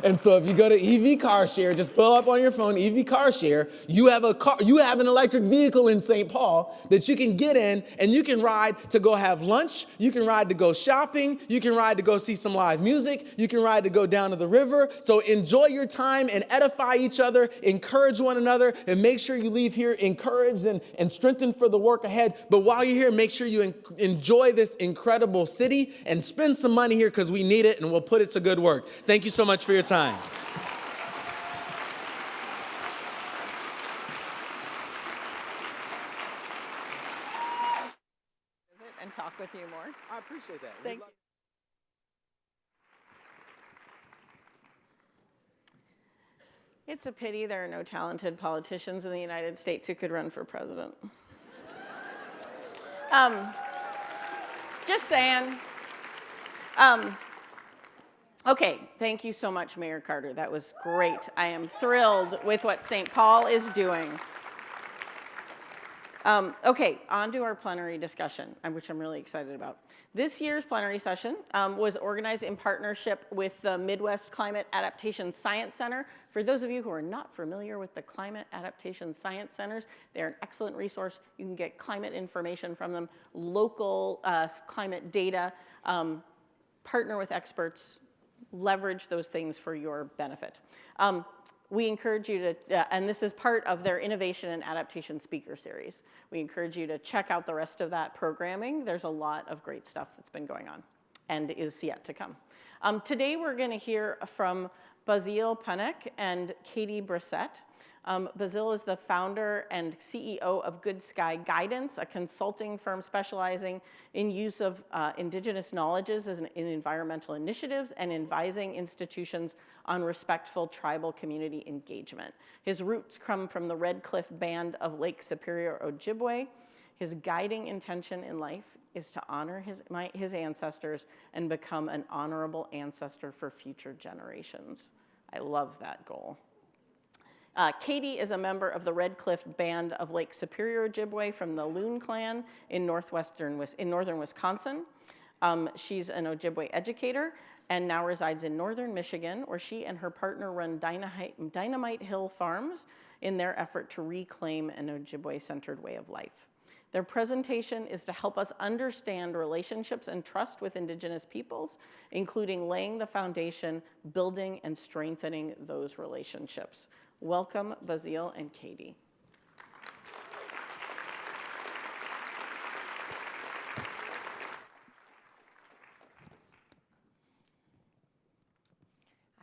And so if you go to EV Car Share, just pull up on your phone, EV Car Share, you have an electric vehicle in St. Paul that you can get in, and you can ride to go have lunch, you can ride to go shopping, you can ride to go see some live music, you can ride to go down to the river. So enjoy your time and edify each other, encourage one another, and make sure you leave here encouraged and strengthened for the work ahead. But while you're here, make sure you enjoy this incredible city and spend some money here because we need it, and we'll put it to good work. Thank you so much for your time.
And talk with you more.
I appreciate that.
Thank you. It's a pity there are no talented politicians in the United States who could run for president. Just saying. Okay, thank you so much, Mayor Carter. That was great. I am thrilled with what St. Paul is doing. Okay, on to our plenary discussion, which I'm really excited about. This year's plenary session was organized in partnership with the Midwest Climate Adaptation Science Center. For those of you who are not familiar with the Climate Adaptation Science Centers, they're an excellent resource. You can get climate information from them, local climate data, partner with experts, leverage those things for your benefit. We encourage you to, and this is part of their Innovation and Adaptation Speaker Series. We encourage you to check out the rest of that programming. There's a lot of great stuff that's been going on and is yet to come. Today we're going to hear from Bazile, Panek, and Katy Bresette. Bazile is the founder and CEO of Good Sky Guidance, a consulting firm specializing in use of indigenous knowledges in environmental initiatives and advising institutions on respectful tribal community engagement. His roots come from the Red Cliff Band of Lake Superior, Ojibwe. His guiding intention in life is to honor his ancestors and become an honorable ancestor for future generations. I love that goal. Katy is a member of the Red Cliff Band of Lake Superior Ojibwe from the Loon Clan in northern Wisconsin. She's an Ojibwe educator and now resides in northern Michigan, where she and her partner run Dynamite Hill Farms in their effort to reclaim an Ojibwe-centered way of life. Their presentation is to help us understand relationships and trust with Indigenous peoples, including laying the foundation, building, and strengthening those relationships. Welcome, Bazile and Katy.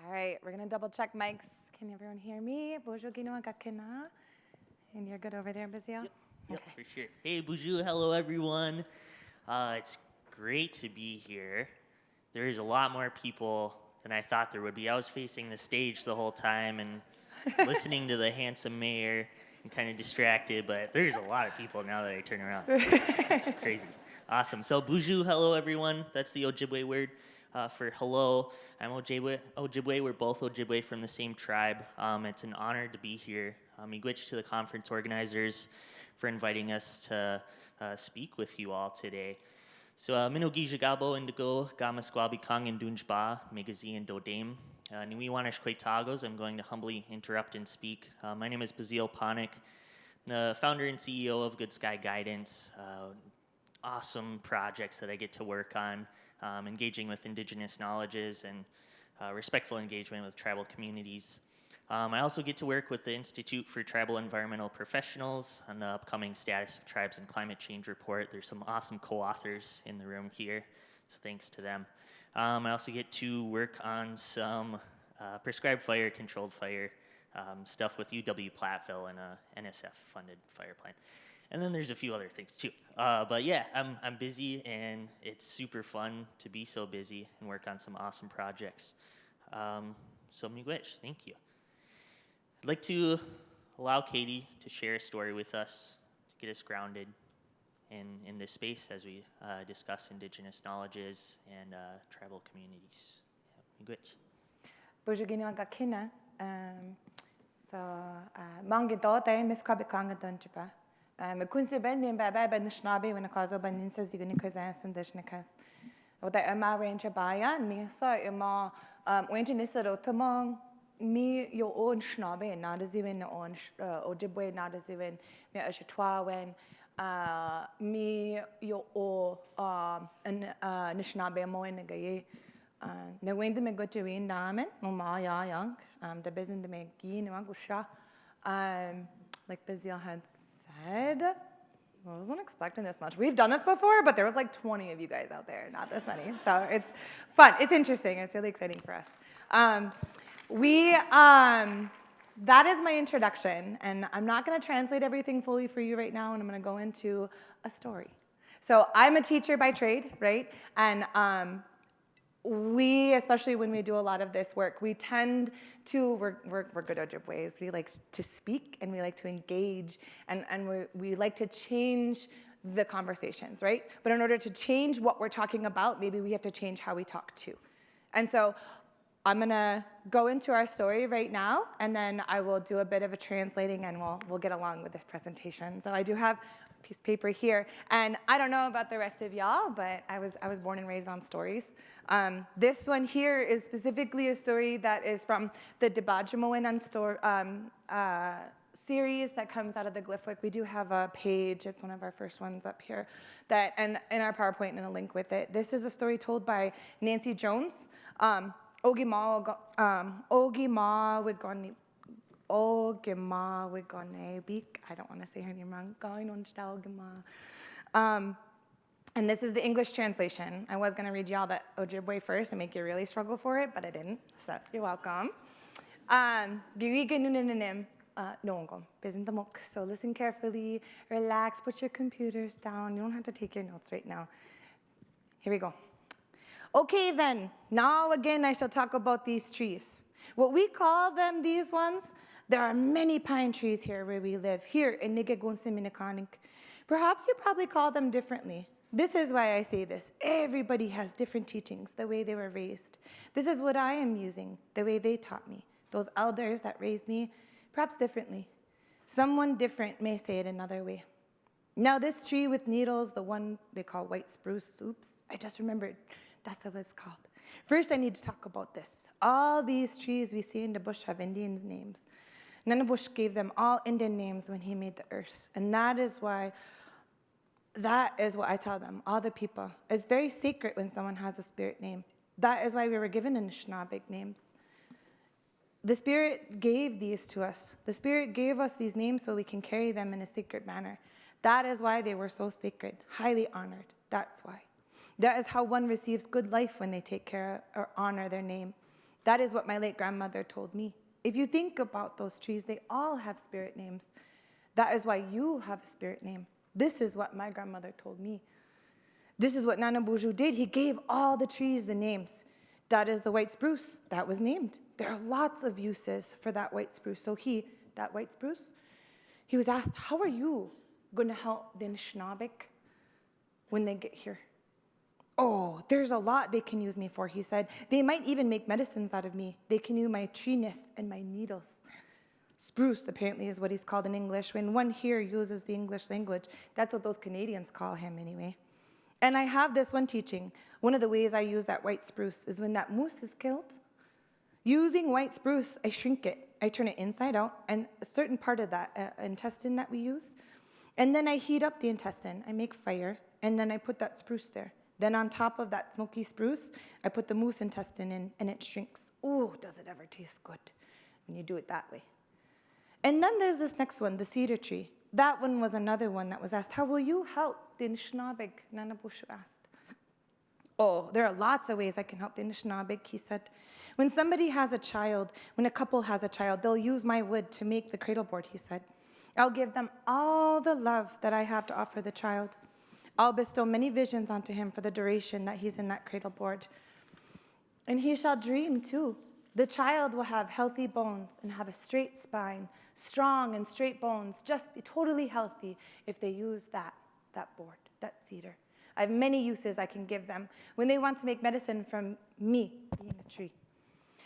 All right, we're gonna double check mics. Can everyone hear me? Bonjour, Ziigwanikwe. And you're good over there, Bazile?
Yep, okay. For sure. Hey, bonjour, hello everyone. It's great to be here. There is a lot more people than I thought there would be. I was facing the stage the whole time and listening to the handsome mayor and kind of distracted, but there's a lot of people now that I turn around. It's crazy. Awesome. So, bonjour, hello everyone. That's the Ojibwe word for hello. I'm Ojibwe. We're both Ojibwe from the same tribe. It's an honor to be here. Miigwech to the conference organizers for inviting us to speak with you all today. So, Minogi Jagabo Indigo, Gamasquabi Kang and Dunjba, Megazi and Dodame. Niwiwanish Kwetagos, I'm going to humbly interrupt and speak. My name is Bazile Panek, the founder and CEO of Good Sky Guidance. Awesome projects that I get to work on, engaging with indigenous knowledges and respectful engagement with tribal communities. I also get to work with the Institute for Tribal Environmental Professionals on the upcoming Status of Tribes and Climate Change report. There's some awesome co-authors in the room here, so thanks to them. I also get to work on some prescribed fire, controlled fire stuff with UW Platteville and a NSF-funded fire plan. And then there's a few other things too. But yeah, I'm busy, and it's super fun to be so busy and work on some awesome projects. So miigwech, thank you. I'd like to allow Katy to share a story with us to get us grounded in this space as we discuss indigenous knowledges and tribal communities. Miigwech.
Bonjour, Ziigwanikwe. So, mangito tay miskabi kanga dunjiba. Kunse ben nim baba ben shnabi when a kazo ben ninsa Ziigwanikwe zan dishnikas. Oda ema range baya, misa ema Oente nisero tamang mi yo on schnabe nadaziven on ojibwe nadaziven me ashitwawen mi yo o an nishnabe mo in gaye na wende me go to in damen no ma ya young the business the me gi no angusha like Bazile had said. I wasn't expecting this much. We've done this before, but there was like 20 of you guys out there, not this many. So it's fun. It's interesting. It's really exciting for us. That is my introduction, and I'm not going to translate everything fully for you right now, and I'm going to go into a story. So I'm a teacher by trade, right? And we, especially when we do a lot of this work, we tend to, we're good Ojibways. We like to speak and we like to engage and we like to change the conversations, right? But in order to change what we're talking about, maybe we have to change how we talk too. And so I'm gonna go into our story right now, and then I will do a bit of a translating and we'll get along with this presentation. So I do have a piece of paper here, and I don't know about the rest of y'all, but I was born and raised on stories. This one here is specifically a story that is from the Debajimoen series that comes out of the Glyphwick. We do have a page, it's one of our first ones up here, that, and in our PowerPoint and a link with it. This is a story told by Nancy Jones. Ogima Wigone Beak. I don't want to say her name wrong. And this is the English translation. I was going to read y'all the Ojibwe first and make you really struggle for it, but I didn't. So you're welcome. So listen carefully, relax, put your computers down. You don't have to take your notes right now. Here we go. Okay then, now again I shall talk about these trees. What we call them, these ones, there are many pine trees here where we live, here in Nigagonsiminikanik. Perhaps you probably call them differently. This is why I say this. Everybody has different teachings, the way they were raised. This is what I am using, the way they taught me. Those elders that raised me, perhaps differently. Someone different may say it another way. Now this tree with needles, the one they call white spruce, oops, I just remembered. That's what it's called. First, I need to talk about this. All these trees we see in the bush have Indian names. Nanabush gave them all Indian names when he made the earth. And that is what I tell them, all the people. It's very sacred when someone has a spirit name. That is why we were given Anishinaabe names. The Spirit gave these to us. The Spirit gave us these names so we can carry them in a sacred manner. That is why they were so sacred, highly honored. That's why. That is how one receives good life when they take care or honor their name. That is what my late grandmother told me. If you think about those trees, they all have spirit names. That is why you have a spirit name. This is what my grandmother told me. This is what Nana Boozhoo did. He gave all the trees the names. That is the white spruce. That was named. There are lots of uses for that white spruce. So that white spruce, he was asked, how are you going to help the Anishinaabe when they get here? Oh, there's a lot they can use me for, he said. They might even make medicines out of me. They can use my treeness and my needles. Spruce, apparently, is what he's called in English. When one here uses the English language, that's what those Canadians call him anyway. And I have this one teaching. One of the ways I use that white spruce is when that moose is killed. Using white spruce, I shrink it. I turn it inside out, and a certain part of that intestine that we use. And then I heat up the intestine. I make fire, and then I put that spruce there. Then on top of that smoky spruce, I put the moose intestine in, and it shrinks. Ooh, does it ever taste good when you do it that way. And then there's this next one, the cedar tree. That one was another one that was asked, how will you help the Anishinaabe? Nana Boozhoo asked. Oh, there are lots of ways I can help the Anishinaabe, he said. When somebody has a child, when a couple has a child, they'll use my wood to make the cradle board, he said. I'll give them all the love that I have to offer the child. I'll bestow many visions onto him for the duration that he's in that cradle board. And he shall dream too. The child will have healthy bones and have a straight spine, strong and straight bones, just be totally healthy if they use that board, that cedar. I have many uses I can give them when they want to make medicine from me being a tree.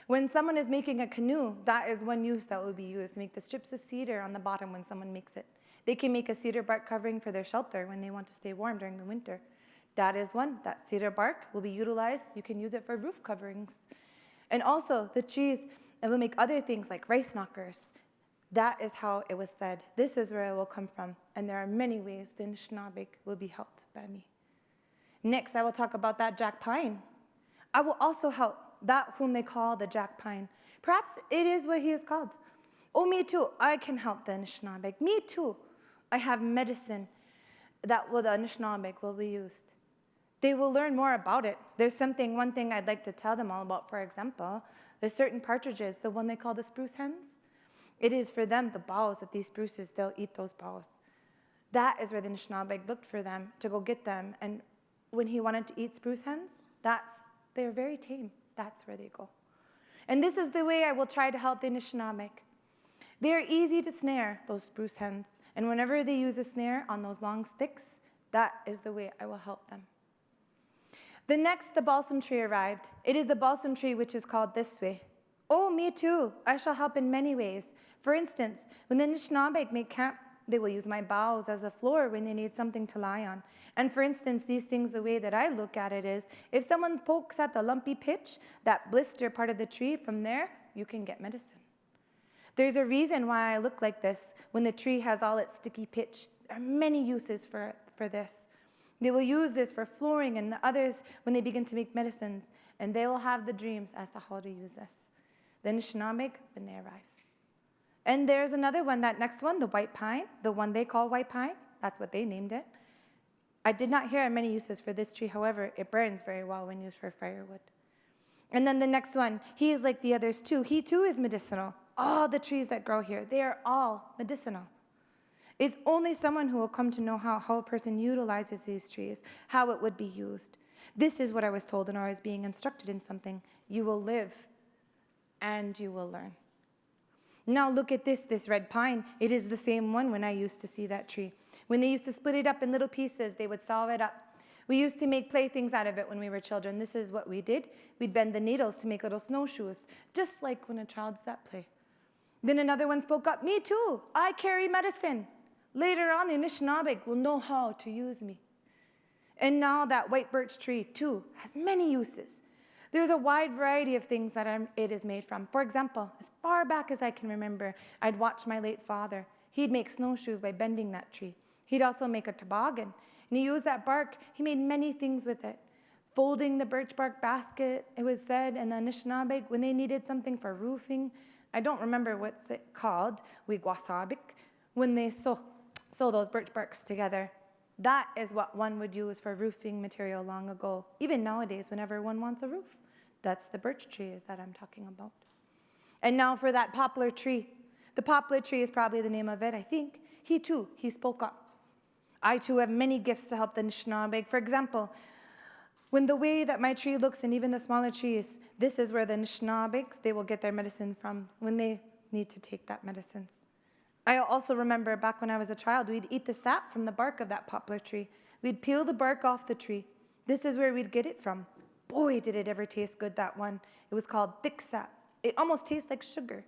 When someone is making a canoe, that is one use that will be used to make the strips of cedar on the bottom when someone makes it. They can make a cedar bark covering for their shelter when they want to stay warm during the winter. That is one. That cedar bark will be utilized. You can use it for roof coverings. And also the trees, it will make other things like rice knockers. That is how it was said. This is where it will come from. And there are many ways the Anishinaabe will be helped by me. Next, I will talk about that jack pine. I will also help that whom they call the jack pine. Perhaps it is what he is called. Oh, me too. I can help the Anishinaabe. Me too. I have medicine that the Anishinaabe will be used. They will learn more about it. There's one thing I'd like to tell them all about, for example. There's certain partridges, the one they call the spruce hens. It is for them, the boughs of these spruces, they'll eat those boughs. That is where the Anishinaabe looked for them to go get them. And when he wanted to eat spruce hens, they're very tame. That's where they go. And this is the way I will try to help the Anishinaabe. They are easy to snare, those spruce hens. And whenever they use a snare on those long sticks, that is the way I will help them. The balsam tree arrived. It is the balsam tree which is called this way. Oh, me too. I shall help in many ways. For instance, when the Anishinaabe make camp, they will use my boughs as a floor when they need something to lie on. And for instance, these things, the way that I look at it is, if someone pokes at the lumpy pitch, that blister part of the tree, from there, you can get medicine. There's a reason why I look like this when the tree has all its sticky pitch. There are many uses for this. They will use this for flooring and the others when they begin to make medicines, and they will have the dreams as to how to use this. The Anishinaabe when they arrive. And there's another one, that next one, the white pine, the one they call white pine. That's what they named it. I did not hear many uses for this tree. However, it burns very well when used for firewood. And then the next one, he is like the others too. He too is medicinal. All the trees that grow here, they are all medicinal. It's only someone who will come to know how a person utilizes these trees, how it would be used. This is what I was told when I was being instructed in something. You will live and you will learn. Now look at this red pine. It is the same one when I used to see that tree. When they used to split it up in little pieces, they would saw it up. We used to make playthings out of it when we were children. This is what we did. We'd bend the needles to make little snowshoes, just like when a child's at play. Then another one spoke up, me too, I carry medicine. Later on, the Anishinaabe will know how to use me. And now that white birch tree too has many uses. There's a wide variety of things that it is made from. For example, as far back as I can remember, I'd watched my late father. He'd make snowshoes by bending that tree. He'd also make a toboggan. And he used that bark. He made many things with it. Folding the birch bark basket, it was said, and the Anishinaabe, when they needed something for roofing, I don't remember what's it called, Ziigwanikwe, when they sew those birch barks together. That is what one would use for roofing material long ago. Even nowadays, whenever one wants a roof, that's the birch tree that I'm talking about. And now for that poplar tree. The poplar tree is probably the name of it, I think. He spoke up. I too have many gifts to help the Anishinaabe. For example, when the way that my tree looks, and even the smaller trees, this is where the Anishinaabe, they will get their medicine from when they need to take that medicine. I also remember back when I was a child, we'd eat the sap from the bark of that poplar tree. We'd peel the bark off the tree. This is where we'd get it from. Boy, did it ever taste good, that one. It was called thick sap. It almost tastes like sugar.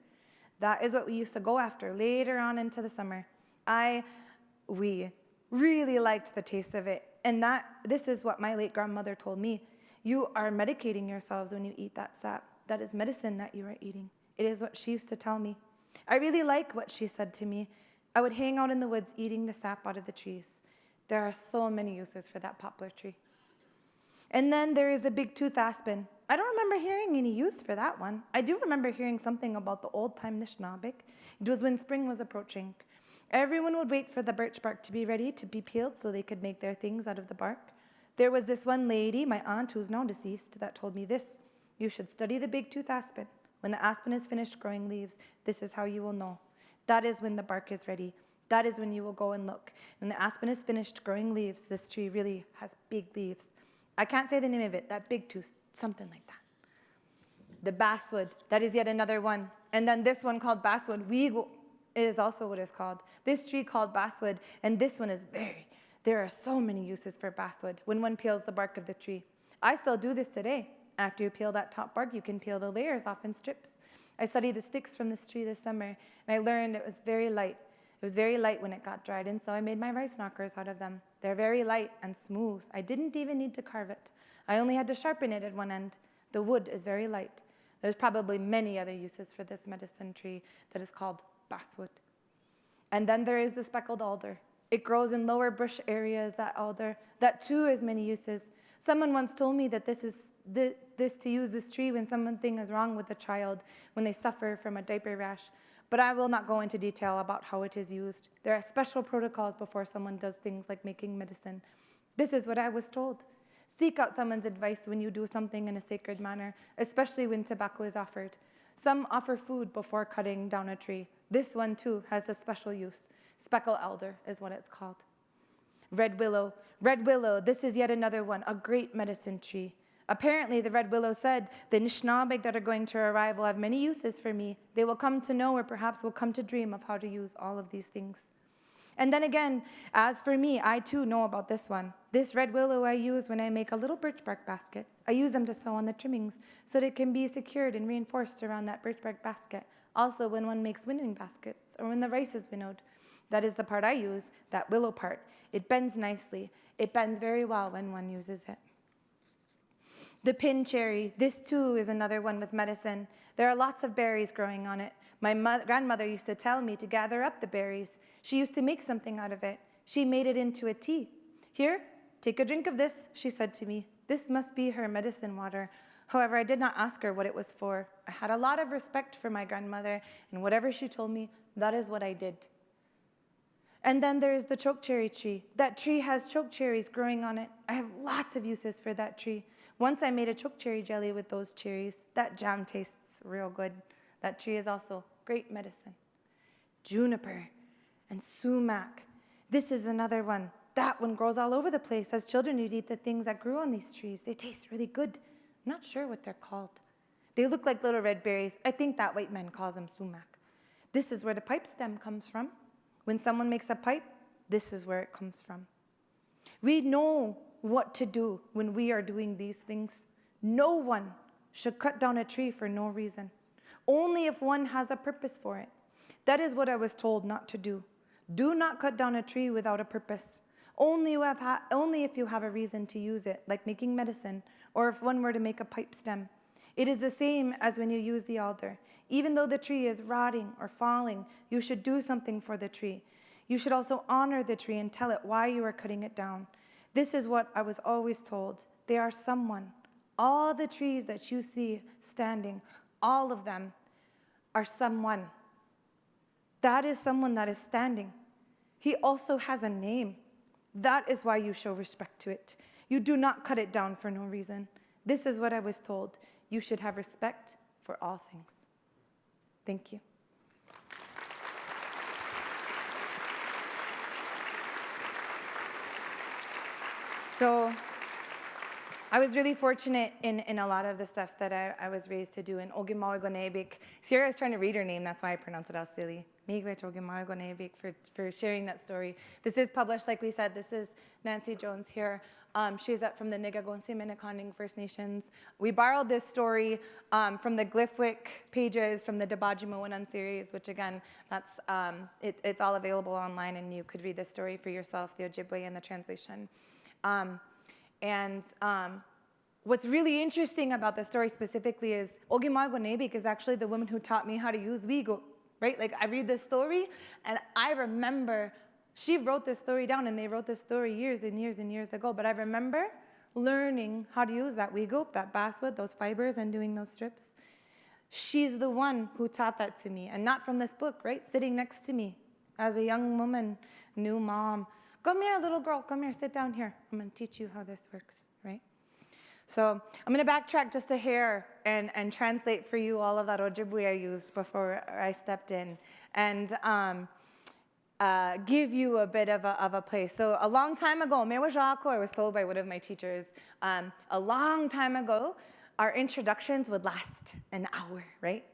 That is what we used to go after later on into the summer. We really liked the taste of it. And this is what my late grandmother told me. You are medicating yourselves when you eat that sap. That is medicine that you are eating. It is what she used to tell me. I really like what she said to me. I would hang out in the woods eating the sap out of the trees. There are so many uses for that poplar tree. And then there is the big tooth aspen. I don't remember hearing any use for that one. I do remember hearing something about the old-time Anishinaabe. It was when spring was approaching. Everyone would wait for the birch bark to be ready to be peeled so they could make their things out of the bark. There was this one lady, my aunt, who's now deceased, that told me this. You should study the big tooth aspen. When the aspen is finished growing leaves, this is how you will know. That is when the bark is ready. That is when you will go and look. When the aspen is finished growing leaves, this tree really has big leaves. I can't say the name of it, that big tooth, something like that. The basswood, that is yet another one. And then this one called basswood, is also what it's called. This tree called basswood, and this one is there are so many uses for basswood when one peels the bark of the tree. I still do this today. After you peel that top bark, you can peel the layers off in strips. I studied the sticks from this tree this summer, and I learned it was very light. It was very light when it got dried, and so I made my rice knockers out of them. They're very light and smooth. I didn't even need to carve it. I only had to sharpen it at one end. The wood is very light. There's probably many other uses for this medicine tree that is called basswood. And then there is the speckled alder. It grows in lower bush areas, that alder. That too has many uses. Someone once told me that to use this tree when something is wrong with a child, when they suffer from a diaper rash. But I will not go into detail about how it is used. There are special protocols before someone does things like making medicine. This is what I was told. Seek out someone's advice when you do something in a sacred manner, especially when tobacco is offered. Some offer food before cutting down a tree. This one, too, has a special use. Speckled alder is what it's called. Red willow. Red willow, this is yet another one, a great medicine tree. Apparently, the red willow said, the Anishinaabe that are going to arrive will have many uses for me. They will come to know or perhaps will come to dream of how to use all of these things. And then again, as for me, I too know about this one. This red willow I use when I make a little birch bark baskets. I use them to sew on the trimmings so that it can be secured and reinforced around that birch bark basket. Also, when one makes winnowing baskets or when the rice is winnowed. That is the part I use, that willow part. It bends nicely. It bends very well when one uses it. The pin cherry, this too is another one with medicine. There are lots of berries growing on it. My grandmother used to tell me to gather up the berries. She used to make something out of it. She made it into a tea. Here, take a drink of this, she said to me. This must be her medicine water. However, I did not ask her what it was for. I had a lot of respect for my grandmother, and whatever she told me, that is what I did. And then there's the chokecherry tree. That tree has chokecherries growing on it. I have lots of uses for that tree. Once I made a chokecherry jelly with those cherries. That jam tastes real good. That tree is also great medicine. Juniper and sumac. This is another one. That one grows all over the place. As children, you'd eat the things that grew on these trees. They taste really good. I'm not sure what they're called. They look like little red berries. I think that white man calls them sumac. This is where the pipe stem comes from. When someone makes a pipe, this is where it comes from. We know what to do when we are doing these things. No one should cut down a tree for no reason. Only if one has a purpose for it. That is what I was told not to do. Do not cut down a tree without a purpose. Only if you have a reason to use it, like making medicine, or if one were to make a pipe stem. It is the same as when you use the alder. Even though the tree is rotting or falling, you should do something for the tree. You should also honor the tree and tell it why you are cutting it down. This is what I was always told. They are someone. All the trees that you see standing, all of them are someone. That is someone that is standing. He also has a name. That is why you show respect to it. You do not cut it down for no reason. This is what I was told. You should have respect for all things. Thank you. So I was really fortunate in a lot of the stuff that I was raised to do. In Ogimawigonebik, Sierra is trying to read her name, that's why I pronounce it all silly. Miigwech Ogimawigonebik for sharing that story. This is published, like we said, this is Nancy Jones here. She's up from the Nigagonsi Minneconning First Nations. We borrowed this story from the Glyphwick pages from the Dabajimowanan series, which again, that's it's all available online, and you could read this story for yourself, the Ojibwe and the translation. What's really interesting about the story specifically is Ogimawigonebik is actually the woman who taught me how to use Wigo, right? Like I read this story and I remember she wrote this story down, and they wrote this story years and years and years ago, but I remember learning how to use that Wigo, that basswood, those fibers, and doing those strips. She's the one who taught that to me, and not from this book, right? Sitting next to me as a young woman, new mom. Come here, little girl, come here, sit down here. I'm gonna teach you how this works, right? So I'm gonna backtrack just a hair and translate for you all of that Ojibwe I used before I stepped in, and give you a bit of a place. So a long time ago, I was told by one of my teachers, a long time ago, our introductions would last an hour, right?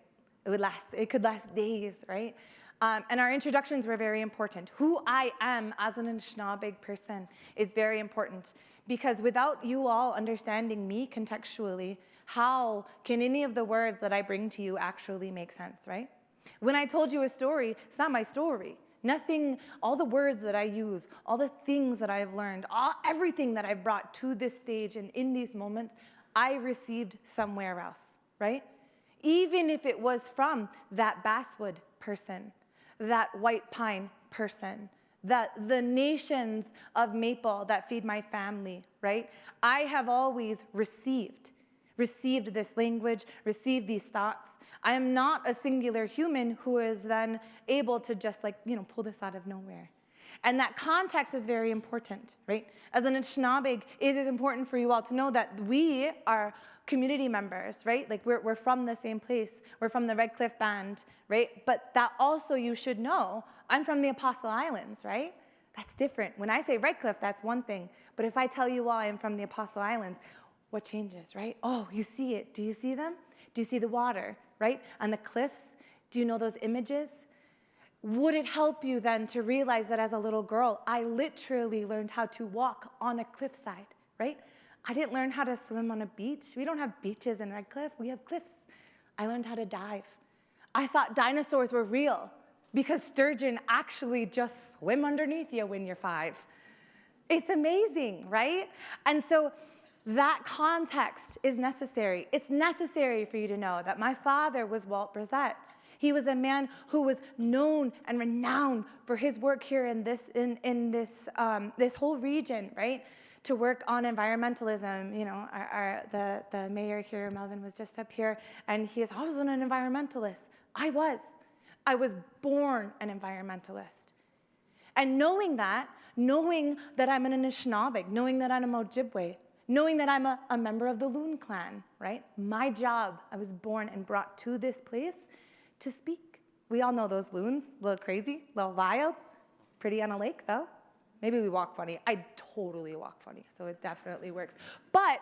It could last days, right? And our introductions were very important. Who I am as an Anishinaabe person is very important, because without you all understanding me contextually, how can any of the words that I bring to you actually make sense, right? When I told you a story, it's not my story. Nothing, all the words that I use, all the things that I've learned, everything that I've brought to this stage and in these moments, I received somewhere else, right? even if it was from that basswood person, that white pine person, the nations of maple that feed my family, right? I have always received this language, received these thoughts. I am not a singular human who is then able to just pull this out of nowhere. And that context is very important, right? As an Anishinaabe, it is important for you all to know that we are community members, right? Like we're from the same place. We're from the Red Cliff Band, right? But that also you should know, I'm from the Apostle Islands, right? That's different. When I say Red Cliff, that's one thing. But if I tell you all I am from the Apostle Islands, what changes, right? Oh, you see it. Do you see them? Do you see the water, right? And the cliffs? Do you know those images? Would it help you then to realize that as a little girl, I literally learned how to walk on a cliffside, right? I didn't learn how to swim on a beach. We don't have beaches in Red Cliff. We have cliffs. I learned how to dive. I thought dinosaurs were real because sturgeon actually just swim underneath you when you're 5. It's amazing, right? And so that context is necessary. It's necessary for you to know that my father was Walt Bresette. He was a man who was known and renowned for his work here in this whole region, right? To work on environmentalism. You know, the mayor here, Melvin, was just up here, and he is also an environmentalist. I was born an environmentalist. And knowing that I'm an Anishinaabe, knowing that I'm a Ojibwe, knowing that I'm a member of the Loon clan, right? My job, I was born and brought to this place to speak. We all know those loons, a little crazy, a little wild, pretty on a lake though. Maybe we walk funny. I totally walk funny, so it definitely works. But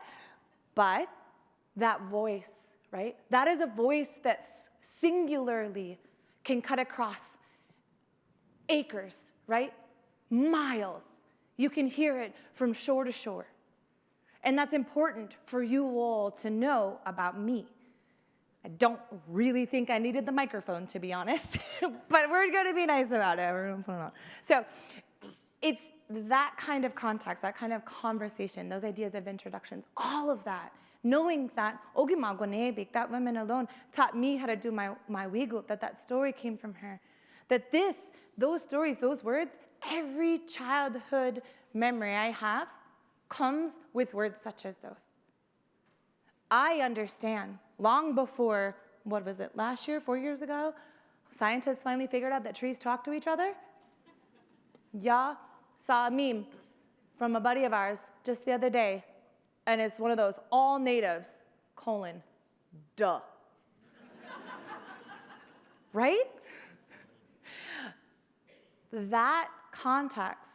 that voice, right? That is a voice that singularly can cut across acres, right? Miles. You can hear it from shore to shore. And that's important for you all to know about me. I don't really think I needed the microphone, to be honest, but we're going to be nice about it. We're going to put it on. So it's that kind of context, that kind of conversation, those ideas of introductions, all of that, knowing that Ogimagonebik, that woman alone, taught me how to do my wigup, that story came from her. That those stories, those words, every childhood memory I have comes with words such as those. I understand, long before, what was it, last year, 4 years ago, scientists finally figured out that trees talk to each other. Yeah, saw a meme from a buddy of ours just the other day, and it's one of those, all natives, : duh. Right? That context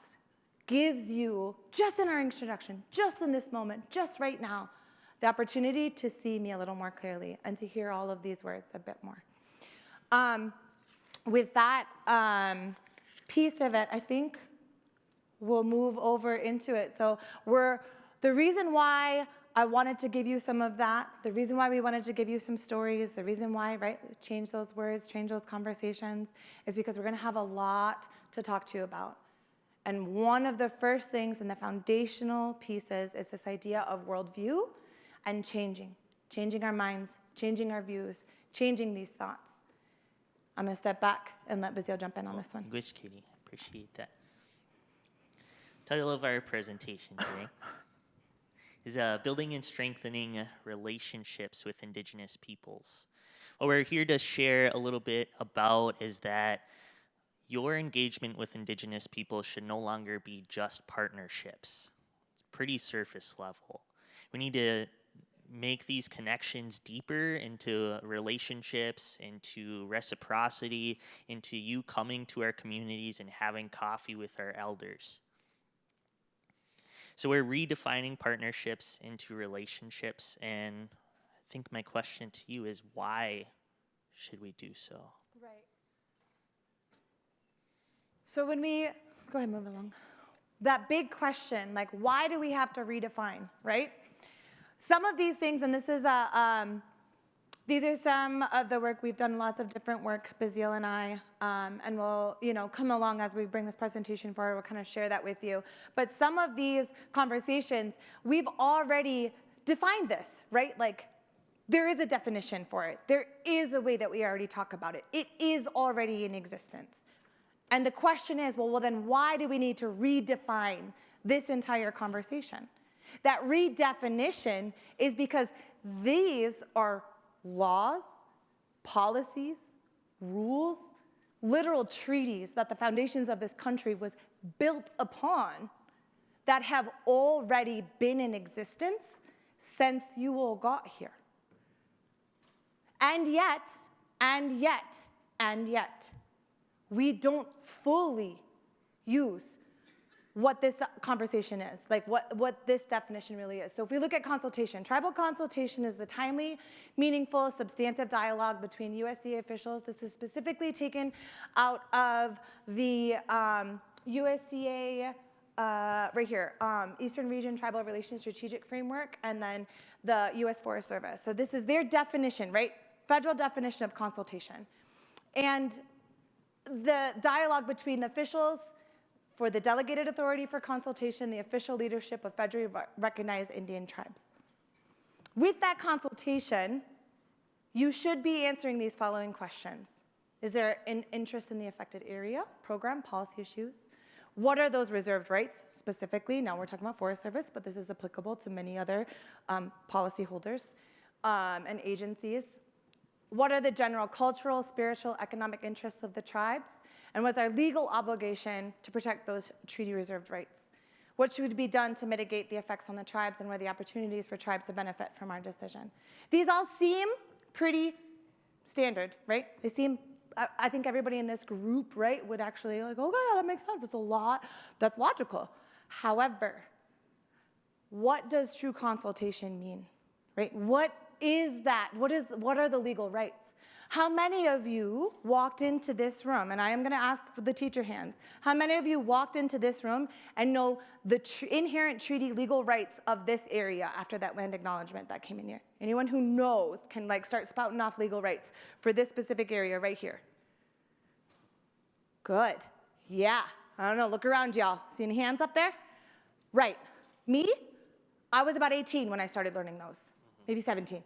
gives you, just in our introduction, just in this moment, just right now, the opportunity to see me a little more clearly and to hear all of these words a bit more. With that piece of it, I think we'll move over into it. So the reason why I wanted to give you some of that, the reason why we wanted to give you some stories, the reason why, right, change those words, change those conversations, is because we're going to have a lot to talk to you about. And one of the first things and the foundational pieces is this idea of worldview and changing our minds, changing our views, changing these thoughts. I'm going to step back and let Bazile jump in on this one.
Language, Katy. Appreciate that. Title of our presentation today is Building and Strengthening Relationships with Indigenous Peoples. What we're here to share a little bit about is that your engagement with Indigenous people should no longer be just partnerships. It's pretty surface level. We need to make these connections deeper into relationships, into reciprocity, into you coming to our communities and having coffee with our elders. So we're redefining partnerships into relationships, and I think my question to you is, why should we do so?
Right. So when we, go ahead, move along. That big question, like, why do we have to redefine, right? Some of these things, and this is these are some of the work we've done, lots of different work, Bazile and I, and we'll, come along as we bring this presentation forward. We'll kind of share that with you. But some of these conversations, we've already defined this, right? Like, There is a definition for it. There is a way that we already talk about it. It is already in existence. And the question is, well, then why do we need to redefine this entire conversation? That redefinition is because these are laws, policies, rules, literal treaties that the foundations of this country was built upon that have already been in existence since you all got here. And yet, we don't fully use what this conversation is, like what this definition really is. So if we look at consultation, tribal consultation is the timely, meaningful, substantive dialogue between USDA officials. This is specifically taken out of the USDA, right here, Eastern Region Tribal Relations Strategic Framework, and then the U.S. Forest Service. So this is their definition, right? Federal definition of consultation. And the dialogue between the officials for the delegated authority for consultation, the official leadership of federally recognized Indian tribes. With that consultation, you should be answering these following questions. Is there an interest in the affected area, program, policy issues? What are those reserved rights specifically? Now we're talking about Forest Service, but this is applicable to many other policyholders and agencies. What are the general cultural, spiritual, economic interests of the tribes? And what's our legal obligation to protect those treaty reserved rights? What should be done to mitigate the effects on the tribes, and what are the opportunities for tribes to benefit from our decision? These all seem pretty standard, right? They seem, I think everybody in this group, right, would actually like, oh yeah, that makes sense, it's a lot, that's logical. However, what does true consultation mean, right? What is that? What are the legal rights? How many of you walked into this room, and I am going to ask for the teacher hands, how many of you walked into this room and know the inherent treaty legal rights of this area after that land acknowledgement that came in here? Anyone who knows can like start spouting off legal rights for this specific area right here. Good. Yeah. I don't know. Look around, y'all. See any hands up there? Right. Me? I was about 18 when I started learning those. Maybe 17.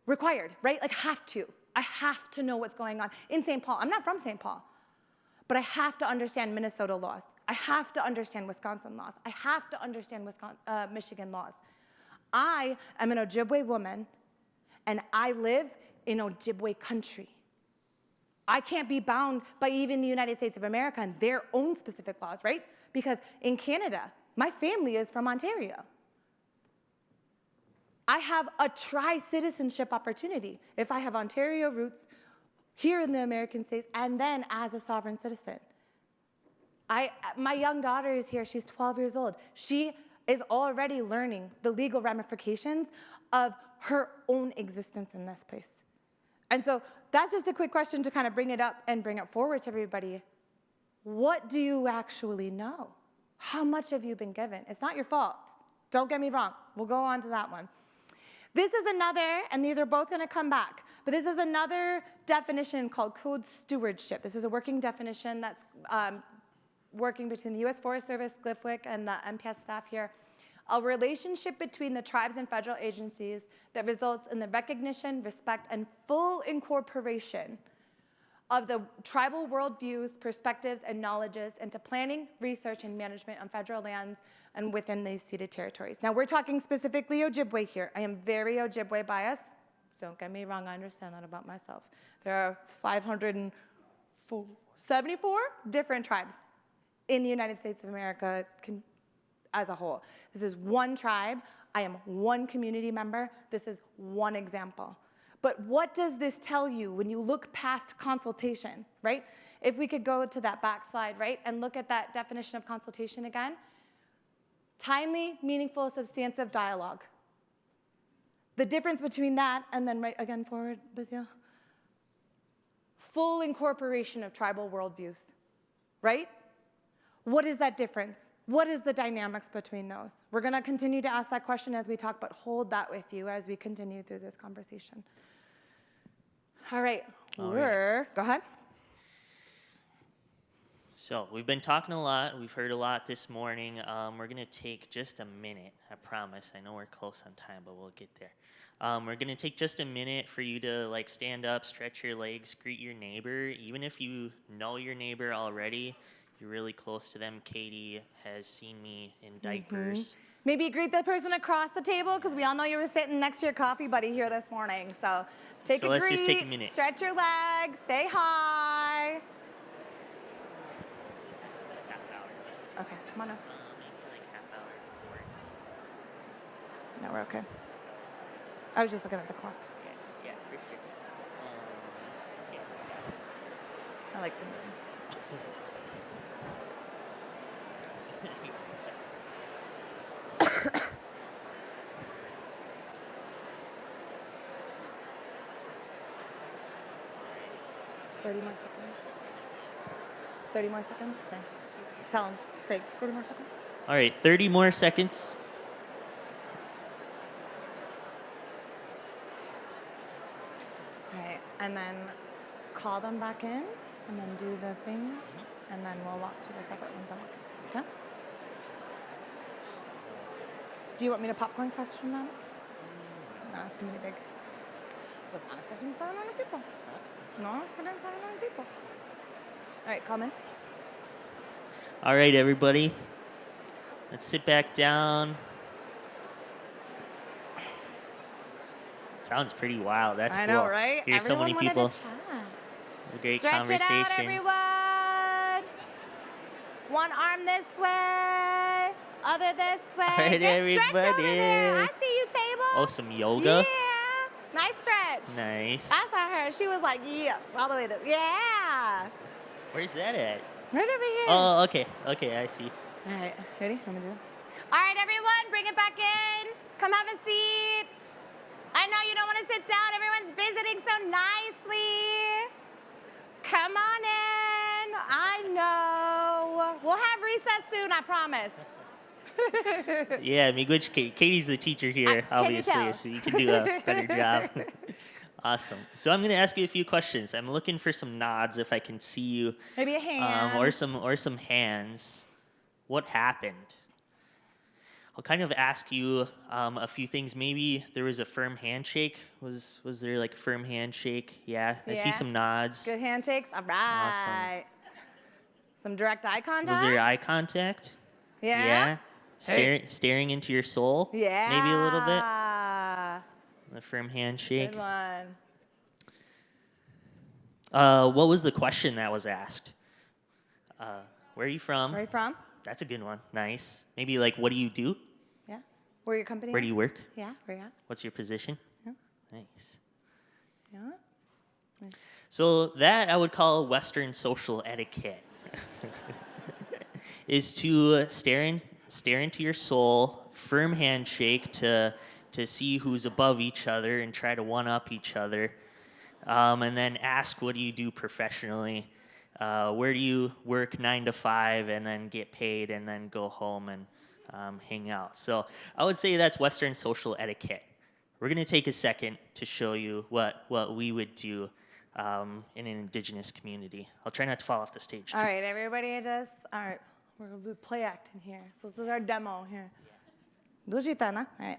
Required, right? Like have to. I have to know what's going on in St. Paul. I'm not from St. Paul, but I have to understand Minnesota laws. I have to understand Wisconsin laws. I have to understand Michigan laws. I am an Ojibwe woman, and I live in Ojibwe country. I can't be bound by even the United States of America and their own specific laws, right? Because in Canada, my family is from Ontario. I have a tri-citizenship opportunity if I have Ontario roots here in the American states and then as a sovereign citizen. My young daughter is here, she's 12 years old. She is already learning the legal ramifications of her own existence in this place. And so that's just a quick question to kind of bring it up and bring it forward to everybody. What do you actually know? How much have you been given? It's not your fault. Don't get me wrong. We'll go on to that one. This is another, and these are both going to come back, but this is another definition called code stewardship. This is a working definition that's working between the U.S. Forest Service, GLFWIC, and the MPS staff here. A relationship between the tribes and federal agencies that results in the recognition, respect, and full incorporation of the tribal worldviews, perspectives, and knowledges into planning, research, and management on federal lands and within these ceded territories. Now, we're talking specifically Ojibwe here. I am very Ojibwe biased. Don't get me wrong, I understand that about myself. There are 574 different tribes in the United States of America as a whole. This is one tribe. I am one community member. This is one example. But what does this tell you when you look past consultation, right? If we could go to that back slide, right, and look at that definition of consultation again. Timely, meaningful, substantive dialogue. The difference between that and then right again forward, Bazile. Full incorporation of tribal worldviews, right? What is that difference? What is the dynamics between those? We're going to continue to ask that question as we talk, but hold that with you as we continue through this conversation. All right, go ahead.
So we've been talking a lot. We've heard a lot this morning. We're going to take just a minute. I promise. I know we're close on time, but we'll get there. We're going to take just a minute for you to like stand up, stretch your legs, greet your neighbor. Even if you know your neighbor already, you're really close to them. Katy has seen me in diapers.
Maybe greet the person across the table, because we all know you were sitting next to your coffee buddy here this morning. So take a
let's
greet,
just take a minute.
stretch your legs, say hi. Okay, come on up.
Maybe like half hour, 4.
No, we're okay. I was just looking at the clock.
Yeah, for sure.
I like the movie. 30 more seconds. 30 more seconds. Say. Tell him. Say 30 more seconds.
All right, 30 more seconds.
All right, and then call them back in, and then do the things, and then we'll walk to the separate ones and walk in. Okay? Do you want me to popcorn question them? No, it's too many big. Was not expecting 700 people. No, I was expecting 700 people. All right, call them in.
All right, everybody. Let's sit back down. Sounds pretty wild. That's cool.
I know, right?
Here's so many
Everyone wanted
people.
to chat.
Great
Stretch
conversations.
it out, everyone. One arm this way, other this way.
All right,
Get stretch over
everybody.
there. I see you, table.
Oh, some yoga.
Yeah. Nice stretch.
Nice.
That's not her. She was like, yeah, all the way there. Yeah.
Where's that at?
Right over here.
Oh, okay. Okay, I see.
All right. Ready? I'm going to do it. All right, everyone, bring it back in. Come have a seat. I know you don't want to sit down. Everyone's visiting so nicely. Come on in. I know. We'll have recess soon, I promise.
Yeah, Miigwech Katy's the teacher here,
can you tell?
obviously, so you can do a better job. Awesome. So I'm going to ask you a few questions. I'm looking for some nods if I can see you.
Maybe a hand.
Or some hands. What happened? I'll kind of ask you a few things. Maybe there was a firm handshake. Was there like a firm handshake? Yeah. I see
Yeah.
some nods.
Good handshakes. All right. Some direct eye contact.
Was there eye contact?
Yeah.
Yeah.
Hey.
Staring into your soul?
Yeah.
Maybe a little bit. A firm handshake.
Good one.
What was the question that was asked? Where are you from?
Where are you from?
That's a good one. Nice. Maybe like, what do you do?
Yeah. Where your company?
Where do
is?
you work?
Yeah. Where you at?
What's your position?
Yeah.
Nice.
Yeah.
So that I would call Western social etiquette. Is to stare into your soul, firm handshake to see who's above each other and try to one-up each other. And then ask, what do you do professionally? Where do you work 9 to 5 and then get paid and then go home and hang out? So I would say that's Western social etiquette. We're going to take a second to show you what we would do in an indigenous community. I'll try not to fall off the stage.
All right, everybody all right, we're going to do play acting here. So this is our demo here. All right.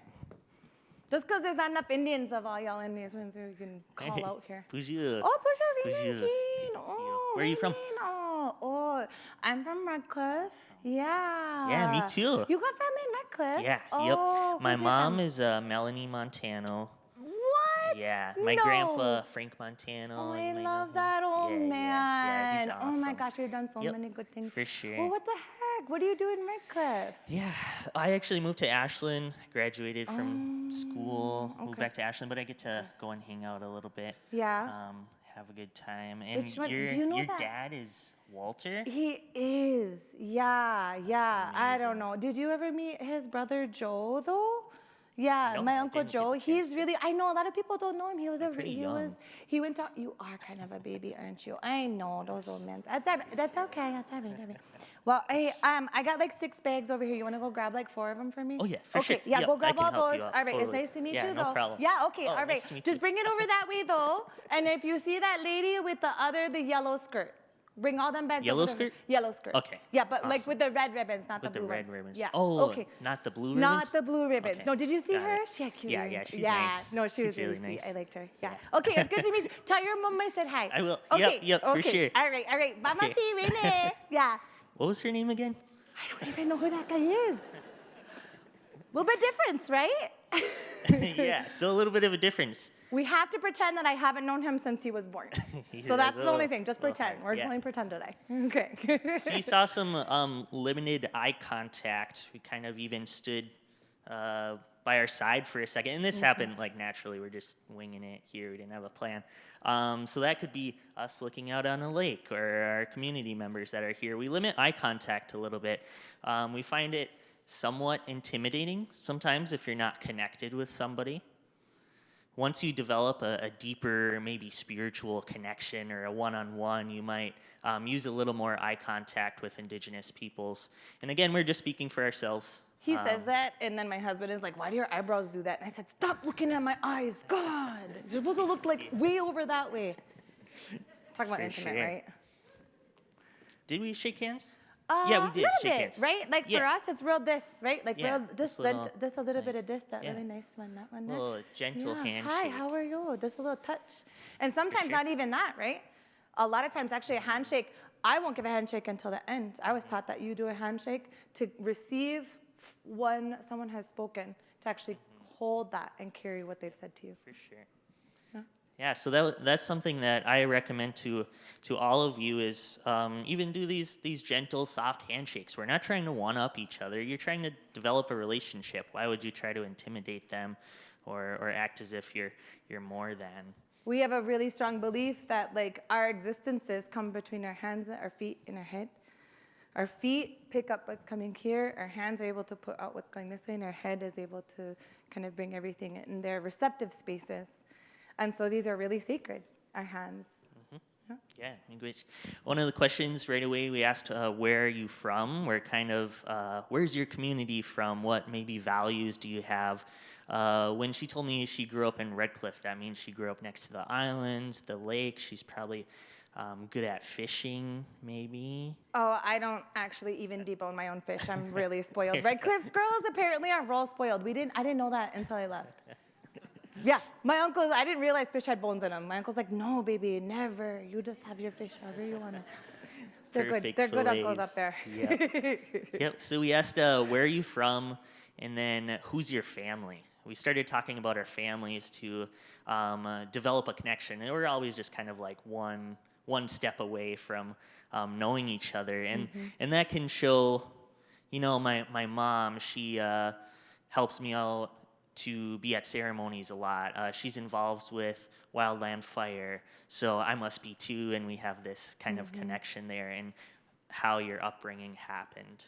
Just because there's not enough Indians of all y'all Indians, so we can call out here.
Bonjour.
Oh,
Bonjour.
bonjour, oh,
Where are you from?
Oh, I'm from Redcliffe. Yeah.
Yeah, me too.
You got family in Redcliffe?
Yeah,
Oh,
yep. My
who's your
mom
family?
is Melanie Montano.
What?
Yeah, my
No.
grandpa Frank Montano.
Oh,
you
I
might
love
know
that
him.
old
Yeah,
man.
Yeah, he's awesome.
Oh my gosh, you've done so
Yep,
many good things.
for sure.
Well, what the heck? What do you do in Redcliffe?
Yeah, I actually moved to Ashland, graduated from school, moved
okay.
back to Ashland, but I get to go and hang out a little bit.
Yeah.
Have a good time. And
Which one-
your
do you know
your
that-
dad is Walter?
He is. Yeah. I don't
amazing.
know. Did you ever meet his brother Joe though? Yeah,
No,
my
I
uncle
didn't get
Joe.
the chance
He's
to.
really. I know a lot of people don't know him. He was a.
pretty
He
young.
was. He went to. You are kind of a baby, aren't you? I know those old men. That's okay. That's all right. Well, hey, I got like 6 bags over here. You want to go grab like 4 of them for me?
Oh, yeah, for
okay,
sure.
Yeah,
Yep,
go
I
grab
can
all
help
those.
you out,
All right,
totally.
it's nice to meet
Yeah,
you
no
though.
problem.
Yeah, okay,
Oh,
all right.
nice to meet
Just
you.
bring it over that way though. And if you see that lady with the yellow skirt, Bring all them bags.
Yellow
over to me.
skirt?
Yellow skirt.
Okay.
Yeah, but like
Awesome.
with the red ribbons, not
With
the
the
blue
red
ones.
ribbons.
Yeah.
Oh,
okay.
not the blue ribbons?
Not the blue ribbons.
Okay.
No, did you see
Got
her?
it.
She had cute
Yeah,
earrings.
yeah, she's
yeah.
nice.
No, she was
She's
really
really
sweet.
nice.
I liked her. Yeah.
Yeah.
Okay, it's good to meet you. Tell your mom I said hi.
I will.
Okay.
Yep,
okay.
for sure.
All right. Mama
Okay.
P. Rene. Yeah.
What was her name again?
I don't even know who that guy is. Little bit difference, right?
Yeah, so a little bit of a difference.
We have to pretend that I haven't known him since he was born. So that's the only thing. Just pretend. We're playing pretend today. Okay.
So you saw some limited eye contact. We kind of even stood by our side for a second. And this happened like naturally. We're just winging it here. We didn't have a plan. So that could be us looking out on a lake or our community members that are here. We limit eye contact a little bit. We find it somewhat intimidating sometimes if you're not connected with somebody. Once you develop a deeper, maybe spiritual connection or a one-on-one, you might use a little more eye contact with Indigenous peoples. And again, we're just speaking for ourselves.
He says that, and then my husband is like, why do your eyebrows do that? And I said, stop looking at my eyes. God, you're supposed to look like way over that way. Talk about
For
intimate,
sure.
right?
Did we shake hands? Yeah, we did.
A little
Shake
bit,
hands.
right? Like for
Yeah.
us, it's real this, right? Like
Yeah,
real
this
this,
little,
just a little bit
like,
of this, that
yeah.
really nice one, that one.
A
That.
little gentle
Hi,
handshake.
how are you? Just a little touch. And sometimes
sure.
not even that, right? A lot of times, actually, a handshake, I won't give a handshake until the end. I was taught that you do a handshake to receive when someone has spoken, to actually hold that and carry what they've said to you.
For sure. Yeah, so that's something that I recommend to all of you is even do these gentle, soft handshakes. We're not trying to one-up each other. You're trying to develop a relationship. Why would you try to intimidate them or act as if you're more than?
We have a really strong belief that like our existences come between our hands, our feet, and our head. Our feet pick up what's coming here. Our hands are able to put out what's going this way, and our head is able to kind of bring everything in their receptive spaces. And so these are really sacred, our hands.
Yeah, which one of the questions right away we asked, where are you from? We're kind of, where's your community from? What maybe values do you have? When she told me she grew up in Redcliffe, that means she grew up next to the islands, the lake. She's probably good at fishing, maybe.
Oh, I don't actually even debone my own fish. I'm really spoiled. Redcliffe girls apparently are real spoiled. I didn't know that until I left. Yeah, my uncles, I didn't realize fish had bones in them. My uncle's like, no, baby, never. You just have your fish however you want to. They're good.
Perfect
They're good uncles
fillets.
up there.
Yep. Yep. So we asked, where are you from? And then who's your family? We started talking about our families to develop a connection. And we're always just kind of like one step away from knowing each other. And that can show, my mom, she helps me out to be at ceremonies a lot. She's involved with Wildland Fire, so I must be too, and we have this kind of connection there and how your upbringing happened.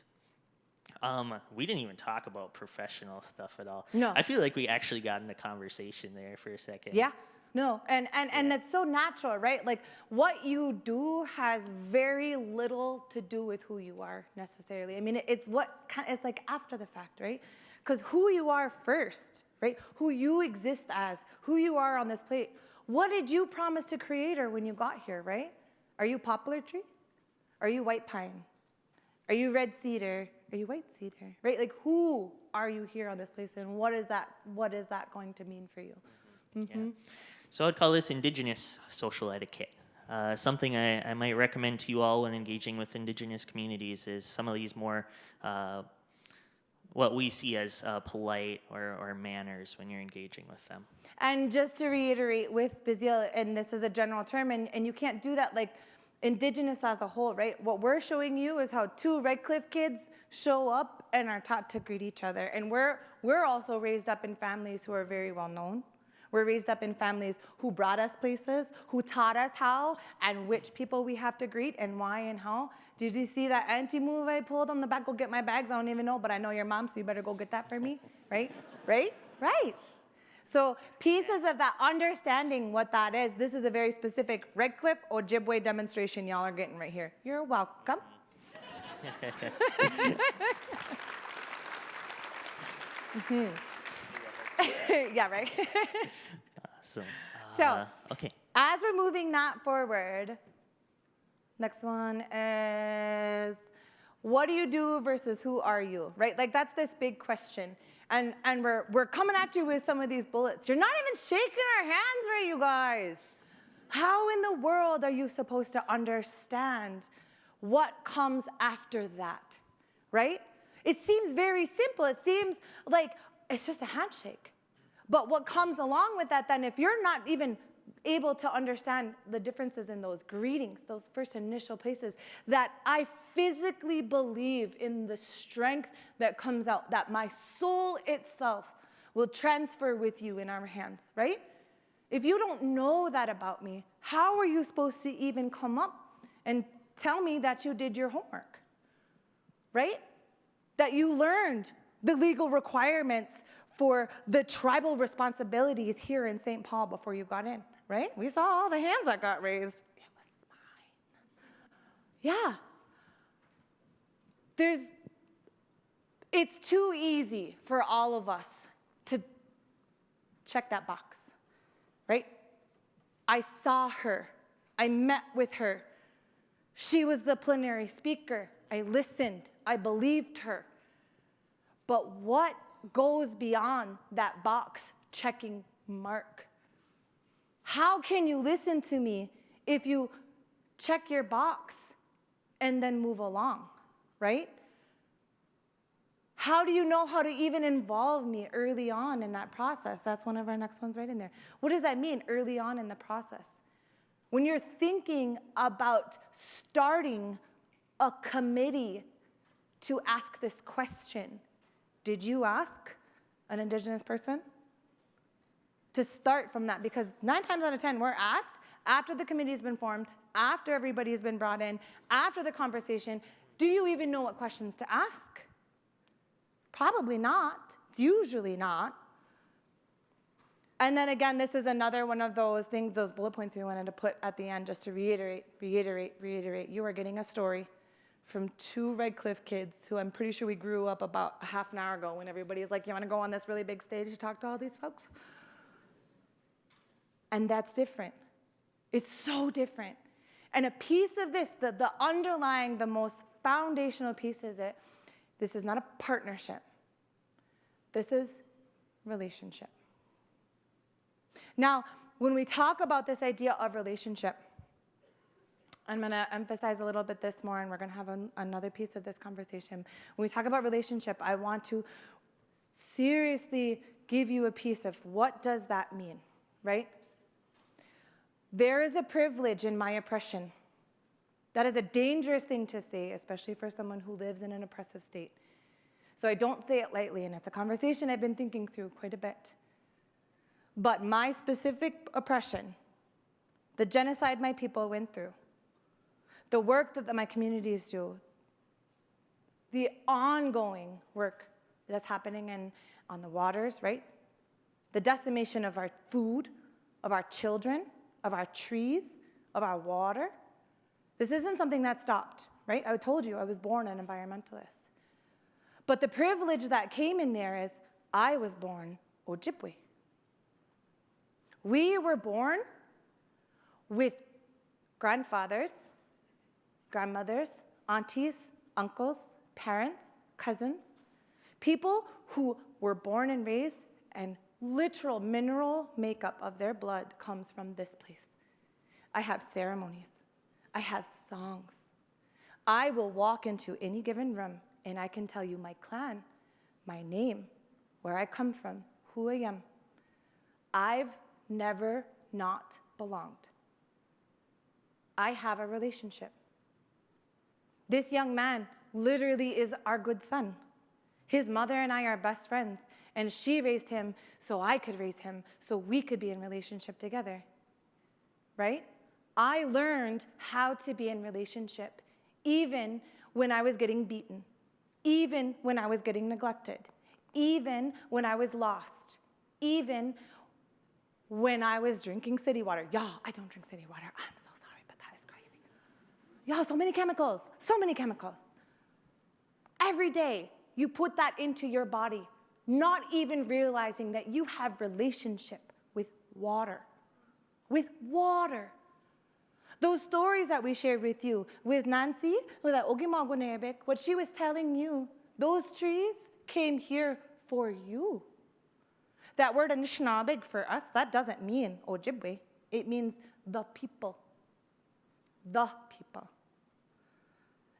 We didn't even talk about professional stuff at all.
No.
I feel like we actually got in a conversation there for a second.
Yeah. No, and it's so natural, right? Like what you do has very little to do with who you are necessarily. I mean, it's like after the fact, right? Because who you are first, right? Who you exist as, who you are on this plate. What did you promise to Creator when you got here, right? Are you poplar tree? Are you white pine? Are you red cedar? Are you white cedar? Right? Like who are you here on this place, and what is that going to mean for you?
Yeah. So I'd call this Indigenous social etiquette. Something I might recommend to you all when engaging with Indigenous communities is some of these more what we see as polite or manners when you're engaging with them.
And just to reiterate with Bazile, and this is a general term, and you can't do that like Indigenous as a whole, right? What we're showing you is how two Redcliffe kids show up and are taught to greet each other. And we're also raised up in families who are very well known. We're raised up in families who brought us places, who taught us how and which people we have to greet and why and how. Did you see that auntie move I pulled on the back? Go get my bags. I don't even know, but I know your mom, so you better go get that for me, right? Right? So pieces of that, understanding what that is. This is a very specific Redcliffe Ojibwe demonstration y'all are getting right here. You're welcome. Yeah, right?
Awesome.
So,
okay.
as we're moving that forward, Next one is, what do you do versus who are you, right? Like that's this big question. And we're coming at you with some of these bullets. You're not even shaking our hands right, you guys. How in the world are you supposed to understand what comes after that, right? It seems very simple. It seems like it's just a handshake. But what comes along with that then, if you're not even able to understand the differences in those greetings, those first initial places, that I physically believe in the strength that comes out, that my soul itself will transfer with you in our hands, right? If you don't know that about me, how are you supposed to even come up and tell me that you did your homework, right? That you learned the legal requirements for the tribal responsibilities here in St. Paul before you got in, right? We saw all the hands that got raised. It was fine. Yeah. It's too easy for all of us to check that box, right? I saw her. I met with her. She was the plenary speaker. I listened. I believed her. But what goes beyond that box checking mark? How can you listen to me if you check your box and then move along, right? How do you know how to even involve me early on in that process? That's one of our next ones right in there. What does that mean, early on in the process? When you're thinking about starting a committee to ask this question, did you ask an Indigenous person? To start from that, because 9 times out of 10, we're asked after the committee's been formed, after everybody's been brought in, after the conversation, do you even know what questions to ask? Probably not. It's usually not. And then again, this is another one of those things, those bullet points we wanted to put at the end just to reiterate. You are getting a story from 2 Red Cliff kids who I'm pretty sure we grew up about a half an hour ago when everybody's like, you want to go on this really big stage to talk to all these folks? And that's different. It's so different. And a piece of this, the underlying, the most foundational piece is this is not a partnership. This is relationship. Now, when we talk about this idea of relationship, I'm going to emphasize a little bit this more, and we're going to have another piece of this conversation. When we talk about relationship, I want to seriously give you a piece of what does that mean, right? There is a privilege in my oppression. That is a dangerous thing to say, especially for someone who lives in an oppressive state. So I don't say it lightly, and it's a conversation I've been thinking through quite a bit. But my specific oppression, the genocide my people went through, the work that my communities do, the ongoing work that's happening on the waters, right? The decimation of our food, of our children, of our trees, of our water. This isn't something that stopped, right? I told you I was born an environmentalist. But the privilege that came in there is I was born Ojibwe. We were born with grandfathers, grandmothers, aunties, uncles, parents, cousins, people who were born and raised, and literal mineral makeup of their blood comes from this place. I have ceremonies. I have songs. I will walk into any given room and I can tell you my clan, my name, where I come from, who I am. I've never not belonged. I have a relationship. This young man literally is our good son. His mother and I are best friends, and she raised him so I could raise him, so we could be in relationship together, right? I learned how to be in relationship even when I was getting beaten, even when I was getting neglected, even when I was lost, even when I was drinking city water. Y'all, I don't drink city water. I'm so sorry, but that is crazy. Y'all, so many chemicals, so many chemicals. Every day, you put that into your body, not even realizing that you have relationship with water. With water. Those stories that we shared with you, with Nancy, with that Ogimagunebek, what she was telling you, those trees came here for you. That word Anishinaabe for us, that doesn't mean Ojibwe. It means the people. The people.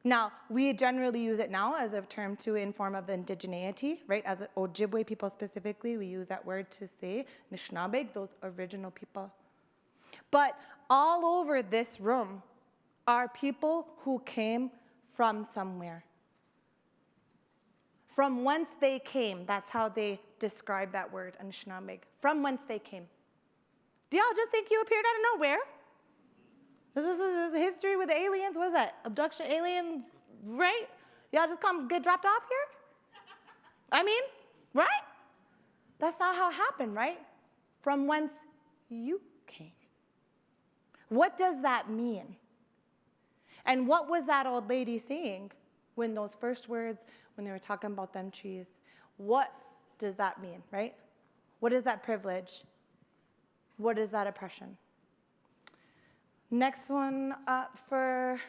Now, we generally use it now as a term to inform of indigeneity, right? As Ojibwe people specifically, we use that word to say Anishinaabe, those original people. But all over this room are people who came from somewhere. From whence they came, that's how they describe that word, Anishinaabe. From whence they came. Do y'all just think you appeared out of nowhere? This is history with aliens. What is that? Abduction, aliens, right? Y'all just get dropped off here? I mean, right? That's not how it happened, right? From whence you came. What does that mean? And what was that old lady saying when those first words, when they were talking about them trees? What does that mean, right? What is that privilege? What is that oppression? Next one up for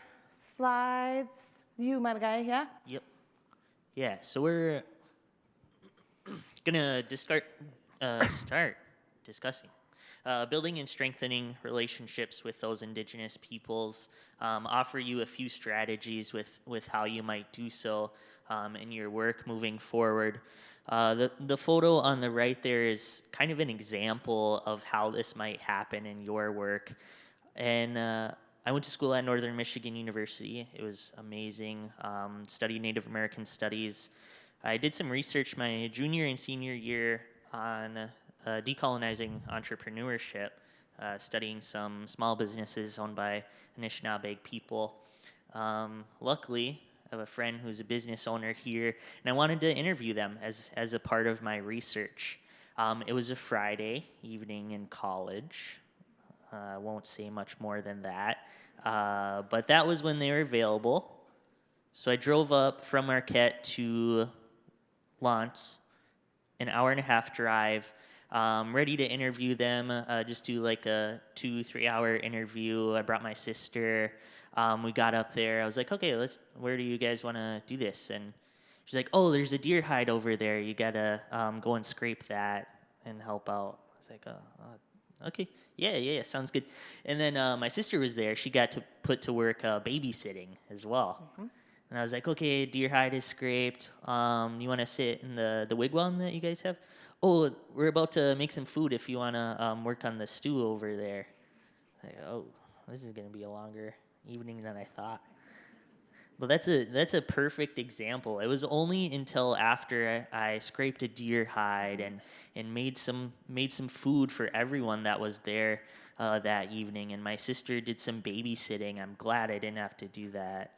slides. You, my guy, yeah?
Yep. Yeah, so we're gonna start discussing building and strengthening relationships with those indigenous peoples. Offer you a few strategies with how you might do so in your work moving forward. The photo on the right there is kind of an example of how this might happen in your work. And I went to school at Northern Michigan University. It was amazing. Studied Native American studies. I did some research my junior and senior year on decolonizing entrepreneurship, studying some small businesses owned by Anishinaabe people. Luckily, I have a friend who's a business owner here, and I wanted to interview them as a part of my research. It was a Friday evening in college. I won't say much more than that. But that was when they were available. So I drove up from Marquette to Lance, an hour and a half drive, ready to interview them, just do like a 2-3 hour interview. I brought my sister. We got up there. I was like, okay, where do you guys want to do this? And she's like, oh, there's a deer hide over there. You got to go and scrape that and help out. I was like, okay, yeah, sounds good. And then my sister was there. She got to put to work babysitting as well. Mm-hmm. And I was like, okay, deer hide is scraped. You want to sit in the wigwam that you guys have? Oh, we're about to make some food if you want to work on the stew over there. Like, oh, this is going to be a longer evening than I thought. But that's a perfect example. It was only until after I scraped a deer hide and made some food for everyone that was there that evening, and my sister did some babysitting. I'm glad I didn't have to do that.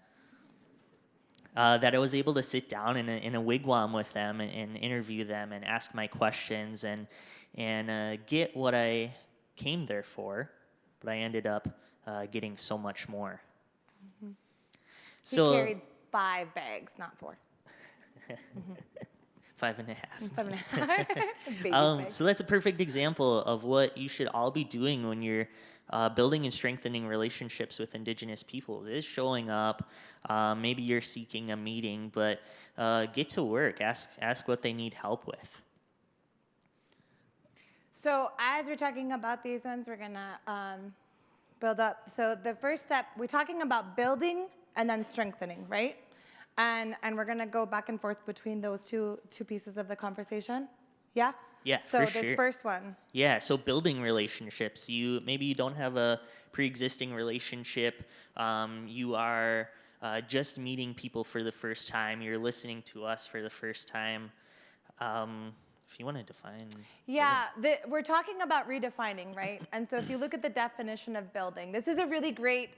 That I was able to sit down in a wigwam with them and interview them and ask my questions and get what I came there for, but I ended up getting so much more.
Mm-hmm.
So
he carried 5 bags, not 4.
5.5.
5.5.
So that's a perfect example of what you should all be doing when you're building and strengthening relationships with Indigenous peoples. Is showing up. Maybe you're seeking a meeting, but get to work. Ask what they need help with.
So as we're talking about these ones, we're gonna build up. So the first step, we're talking about building and then strengthening, right? And we're gonna go back and forth between those two pieces of the conversation. Yeah?
Yeah,
so
for
this
sure.
first one.
Yeah, so building relationships. Maybe you don't have a pre-existing relationship. You are just meeting people for the first time. You're listening to us for the first time. If you want to define.
Yeah, we're talking about redefining, right? And so if you look at the definition of building, this is a really great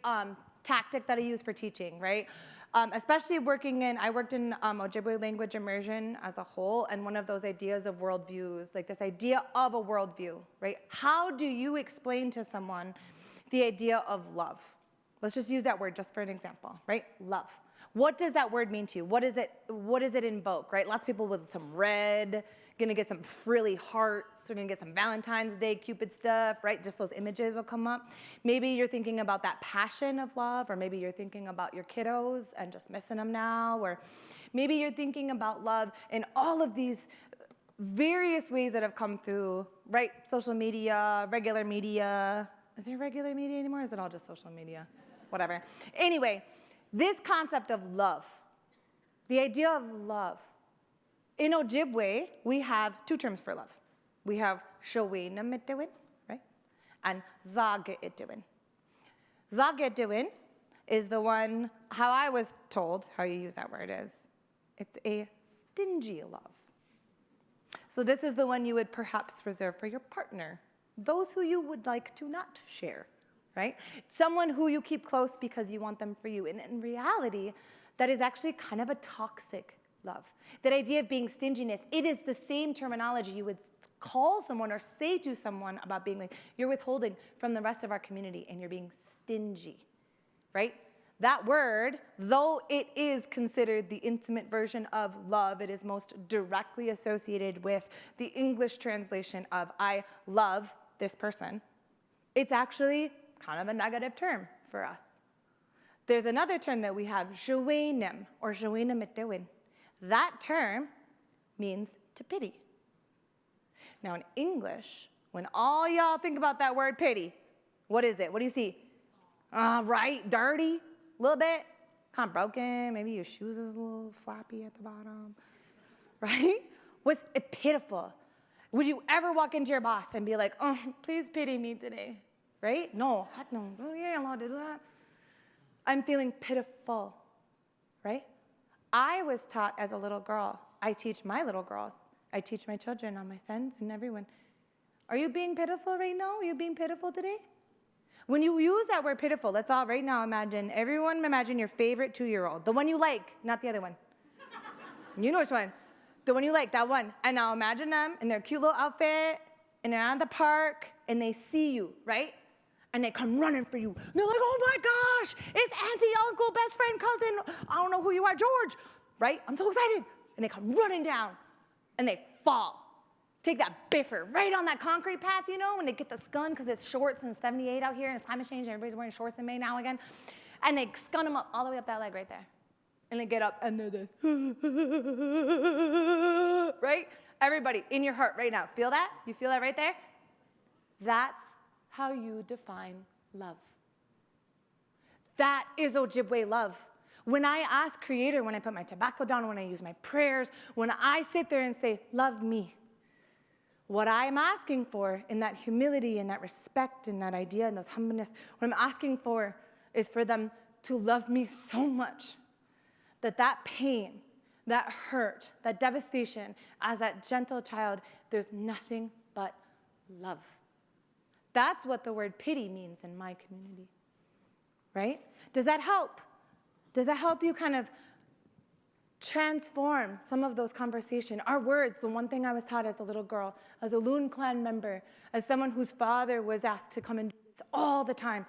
tactic that I use for teaching, right? Especially I worked in Ojibwe language immersion as a whole, and one of those ideas of worldviews, like this idea of a worldview, right? How do you explain to someone the idea of love? Let's just use that word just for an example, right? Love. What does that word mean to you? What does it invoke, right? Lots of people with some red gonna get some frilly hearts. We're gonna get some Valentine's Day Cupid stuff, right? Just those images will come up. Maybe you're thinking about that passion of love, or maybe you're thinking about your kiddos and just missing them now, or maybe you're thinking about love in all of these various ways that have come through, right? Social media, regular media. Is there regular media anymore, or is it all just social media? Whatever. Anyway, this concept of love, the idea of love. In Ojibwe, we have two terms for love. We have Shawena-Mitewin, right? And Zage-Itewin. Zage-Itewin is the one, how I was told, how you use that word is, it's a stingy love. So this is the one you would perhaps reserve for your partner, those who you would like to not share, right? Someone who you keep close because you want them for you. And in reality, that is actually kind of a toxic love. That idea of being stinginess, it is the same terminology you would call someone or say to someone about being like, you're withholding from the rest of our community and you're being stingy, right? That word, though it is considered the intimate version of love, it is most directly associated with the English translation of I love this person. It's actually kind of a negative term for us. There's another term that we have, Shwenem or Shwena-Mitewin. That term means to pity. Now in English, when all y'all think about that word pity, what is it? What do you see? Right, dirty, a little bit, kind of broken, maybe your shoes is a little flappy at the bottom, right? What's pitiful? Would you ever walk into your boss and be like, oh, please pity me today, right? No, heck no, you ain't allowed to do that. I'm feeling pitiful, right? I was taught as a little girl, I teach my little girls, I teach my children, all my sons and everyone, are you being pitiful right now? Are you being pitiful today? When you use that word pitiful, let's all right now everyone imagine your favorite 2-year-old, the one you like, not the other one. You know which one. The one you like, that one. And now imagine them in their cute little outfit, and they're at the park, and they see you, right? And they come running for you. They're like, oh my gosh, it's auntie, uncle, best friend, cousin, I don't know who you are, George, right? I'm so excited. And they come running down, and they fall. Take that biffer right on that concrete path, you know, when they get the scun, because it's shorts and 78 out here, and it's climate change, and everybody's wearing shorts in May now again. And they scun them up all the way up that leg right there. And they get up, and they're this, right? Everybody, in your heart right now, feel that? You feel that right there? That's how you define love. That is Ojibwe love. When I ask Creator, when I put my tobacco down, when I use my prayers, when I sit there and say, love me, what I'm asking for in that humility and that respect and that idea and those humbleness, what I'm asking for is for them to love me so much that that pain, that hurt, that devastation, as that gentle child, there's nothing but love. That's what the word pity means in my community, right? Does that help? Does that help you kind of transform some of those conversations? Our words, the one thing I was taught as a little girl, as a Loon Clan member, as someone whose father was asked to come and do this all the time,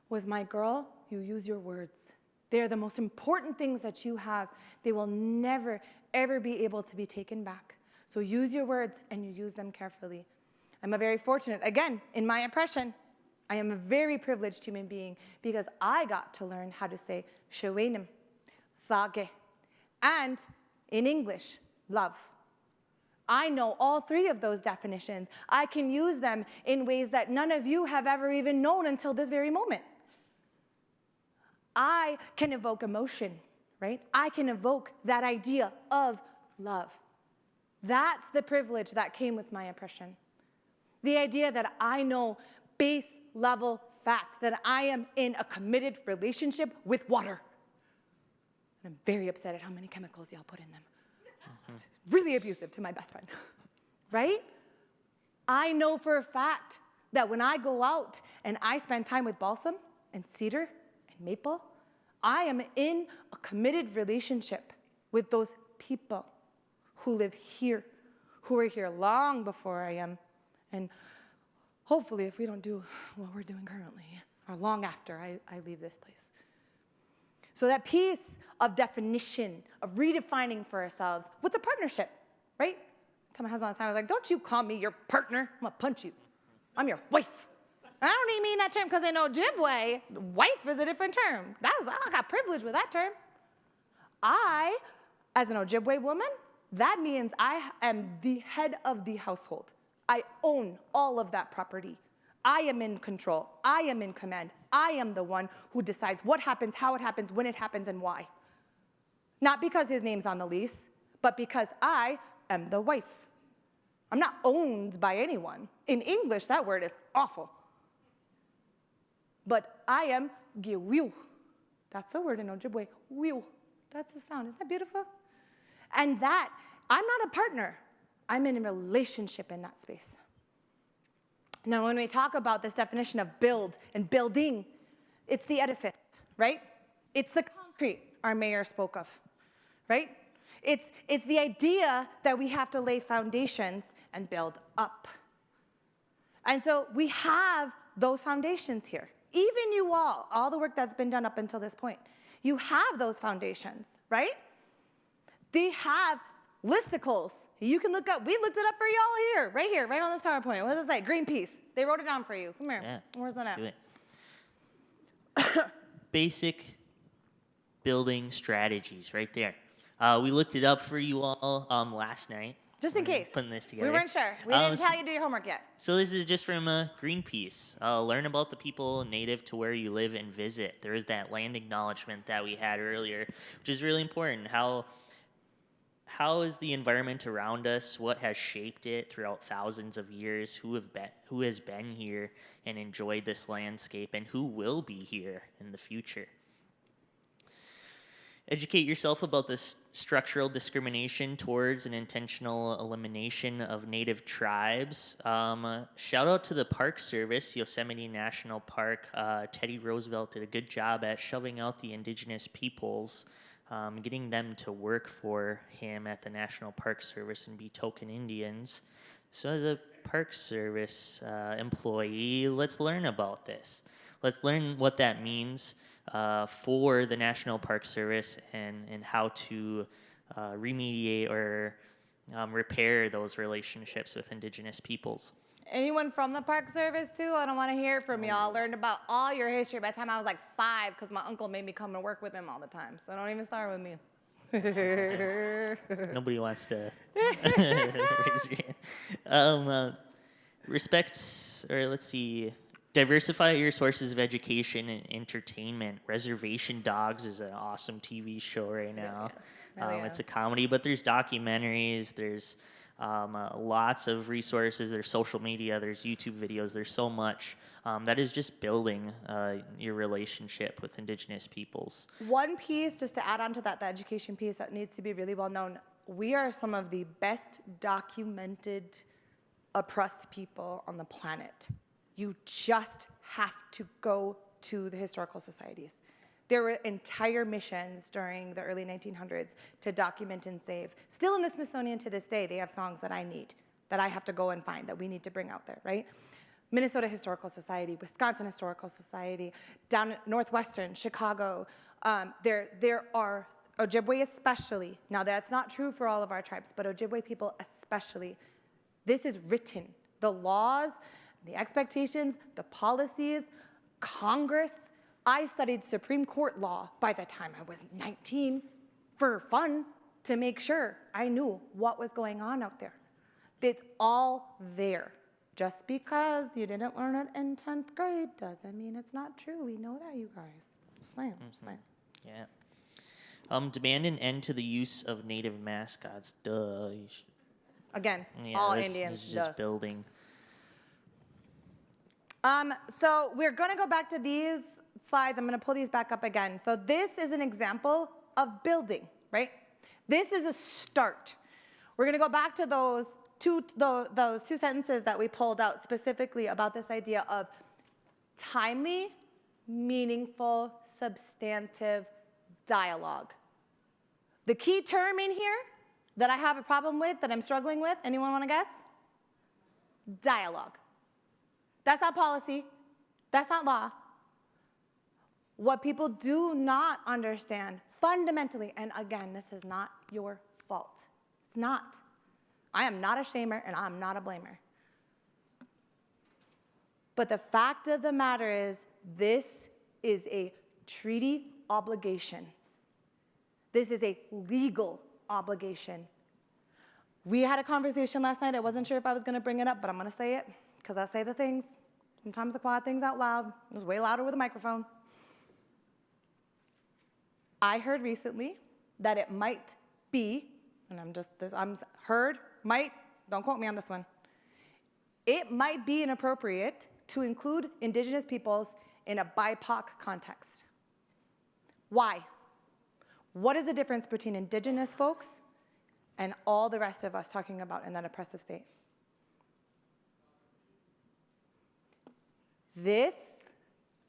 was, my girl, you use your words. They are the most important things that you have. They will never, ever be able to be taken back. So use your words, and you use them carefully. I'm a very fortunate, again, in my oppression, I am a very privileged human being because I got to learn how to say Shewenim, Sage, and in English, love. I know all three of those definitions. I can use them in ways that none of you have ever even known until this very moment. I can evoke emotion, right? I can evoke that idea of love. That's the privilege that came with my oppression. The idea that I know base level fact that I am in a committed relationship with water. And I'm very upset at how many chemicals y'all put in them. It's really abusive to my best friend, right? I know for a fact that when I go out and I spend time with balsam and cedar and maple, I am in a committed relationship with those people who live here, who were here long before I am. And hopefully, if we don't do what we're doing currently, or long after I leave this place. So that piece of definition, of redefining for ourselves, what's a partnership, right? tell my husband all the time, I was like, don't you call me your partner. I'm gonna punch you. I'm your wife. And I don't even mean that term because in Ojibwe, wife is a different term. I got privilege with that term. I, as an Ojibwe woman, that means I am the head of the household. I own all of that property. I am in control. I am in command. I am the one who decides what happens, how it happens, when it happens, and why. Not because his name's on the lease, but because I am the wife. I'm not owned by anyone. In English, that word is awful. But I am giwiu. That's the word in Ojibwe, wiu. That's the sound. Isn't that beautiful? And that, I'm not a partner. I'm in a relationship in that space. Now, when we talk about this definition of build and building, it's the edifice, right? It's the concrete our mayor spoke of, right? It's the idea that we have to lay foundations and build up. And so we have those foundations here. Even you all the work that's been done up until this point, you have those foundations, right? They have listicles. You can look up. We looked it up for y'all here, right on this PowerPoint. What does it say? Greenpeace. They wrote it down for you. Come here.
Yeah,
Where's that at?
Let's do it. Basic building strategies right there. We looked it up for you all last night.
Just in case.
Putting this together.
We weren't sure. We didn't tell you to do your homework yet.
So this is just from Greenpeace. Learn about the people native to where you live and visit. There is that land acknowledgement that we had earlier, which is really important. How is the environment around us? What has shaped it throughout thousands of years? Who has been here and enjoyed this landscape, and who will be here in the future? Educate yourself about this structural discrimination towards an intentional elimination of native tribes. Shout out to the Park Service, Yosemite National Park. Teddy Roosevelt did a good job at shoving out the indigenous peoples, getting them to work for him at the National Park Service and be token Indians. So as a Park Service employee, let's learn about this. Let's learn what that means for the National Park Service and how to remediate or repair those relationships with indigenous peoples.
Anyone from the Park Service, too? I don't want to hear from y'all. Learned about all your history by the time I was like 5 because my uncle made me come and work with him all the time. So don't even start with me.
Nobody wants to raise your hand. Diversify your sources of education and entertainment. Reservation Dogs is an awesome TV show right now. It's a comedy, but there's documentaries, there's lots of resources, there's social media, there's YouTube videos, there's so much that is just building your relationship with indigenous peoples.
One piece, just to add on to that, the education piece that needs to be really well known, we are some of the best documented oppressed people on the planet. You just have to go to the historical societies. There were entire missions during the early 1900s to document and save. Still in the Smithsonian to this day, they have songs that I need, that I have to go and find, that we need to bring out there, right? Minnesota Historical Society, Wisconsin Historical Society, down at Northwestern, Chicago. There are, Ojibwe especially, now that's not true for all of our tribes, but Ojibwe people especially, this is written. The laws, the expectations, the policies, Congress. I studied Supreme Court law by the time I was 19 for fun to make sure I knew what was going on out there. It's all there. Just because you didn't learn it in 10th grade doesn't mean it's not true. We know that, you guys. Slam.
Yeah. Demand an end to the use of native mascots. Duh.
Again,
Yeah,
all
this
Indians.
is just building.
So we're going to go back to these slides. I'm going to pull these back up again. So this is an example of building, right? This is a start. We're going to go back to those two sentences that we pulled out specifically about this idea of timely, meaningful, substantive dialogue. The key term in here that I have a problem with, that I'm struggling with, anyone want to guess? Dialogue. That's not policy. That's not law. What people do not understand fundamentally, and again, this is not your fault. It's not. I am not a shamer and I'm not a blamer. But the fact of the matter is, this is a treaty obligation. This is a legal obligation. We had a conversation last night. I wasn't sure if I was going to bring it up, but I'm going to say it because I say the things. Sometimes I quiet things out loud. It was way louder with a microphone. I heard recently that it might be, and I'm heard, might, don't quote me on this one. It might be inappropriate to include Indigenous peoples in a BIPOC context. Why? What is the difference between Indigenous folks and all the rest of us talking about in that oppressive state?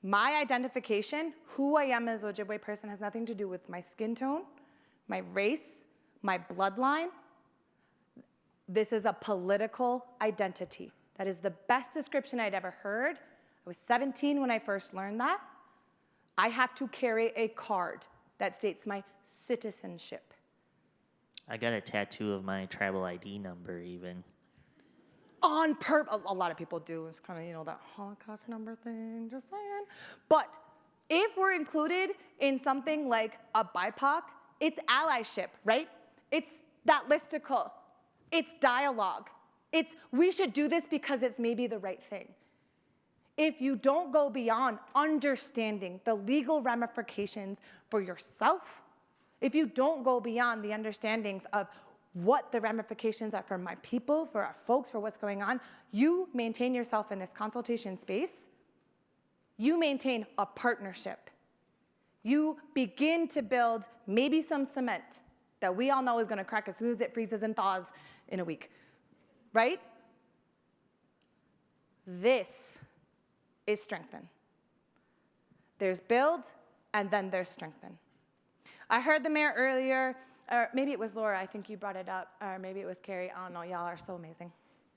My identification, who I am as an Ojibwe person, has nothing to do with my skin tone, my race, my bloodline. This is a political identity. That is the best description I'd ever heard. I was 17 when I first learned that. I have to carry a card that states my citizenship.
I got a tattoo of my tribal ID number even.
On purpose. A lot of people do. It's kind of, that Holocaust number thing, just saying. But if we're included in something like a BIPOC, it's allyship, right? It's that listicle. It's dialogue. It's, we should do this because it's maybe the right thing. If you don't go beyond understanding the legal ramifications for yourself, if you don't go beyond the understandings of what the ramifications are for my people, for our folks, for what's going on, you maintain yourself in this consultation space. You maintain a partnership. You begin to build maybe some cement that we all know is going to crack as soon as it freezes and thaws in a week, right? This is strengthen. There's build, and then there's strengthen. I heard the mayor earlier, or maybe it was Lara, I think you brought it up, or maybe it was Carey. I don't know, y'all are so amazing.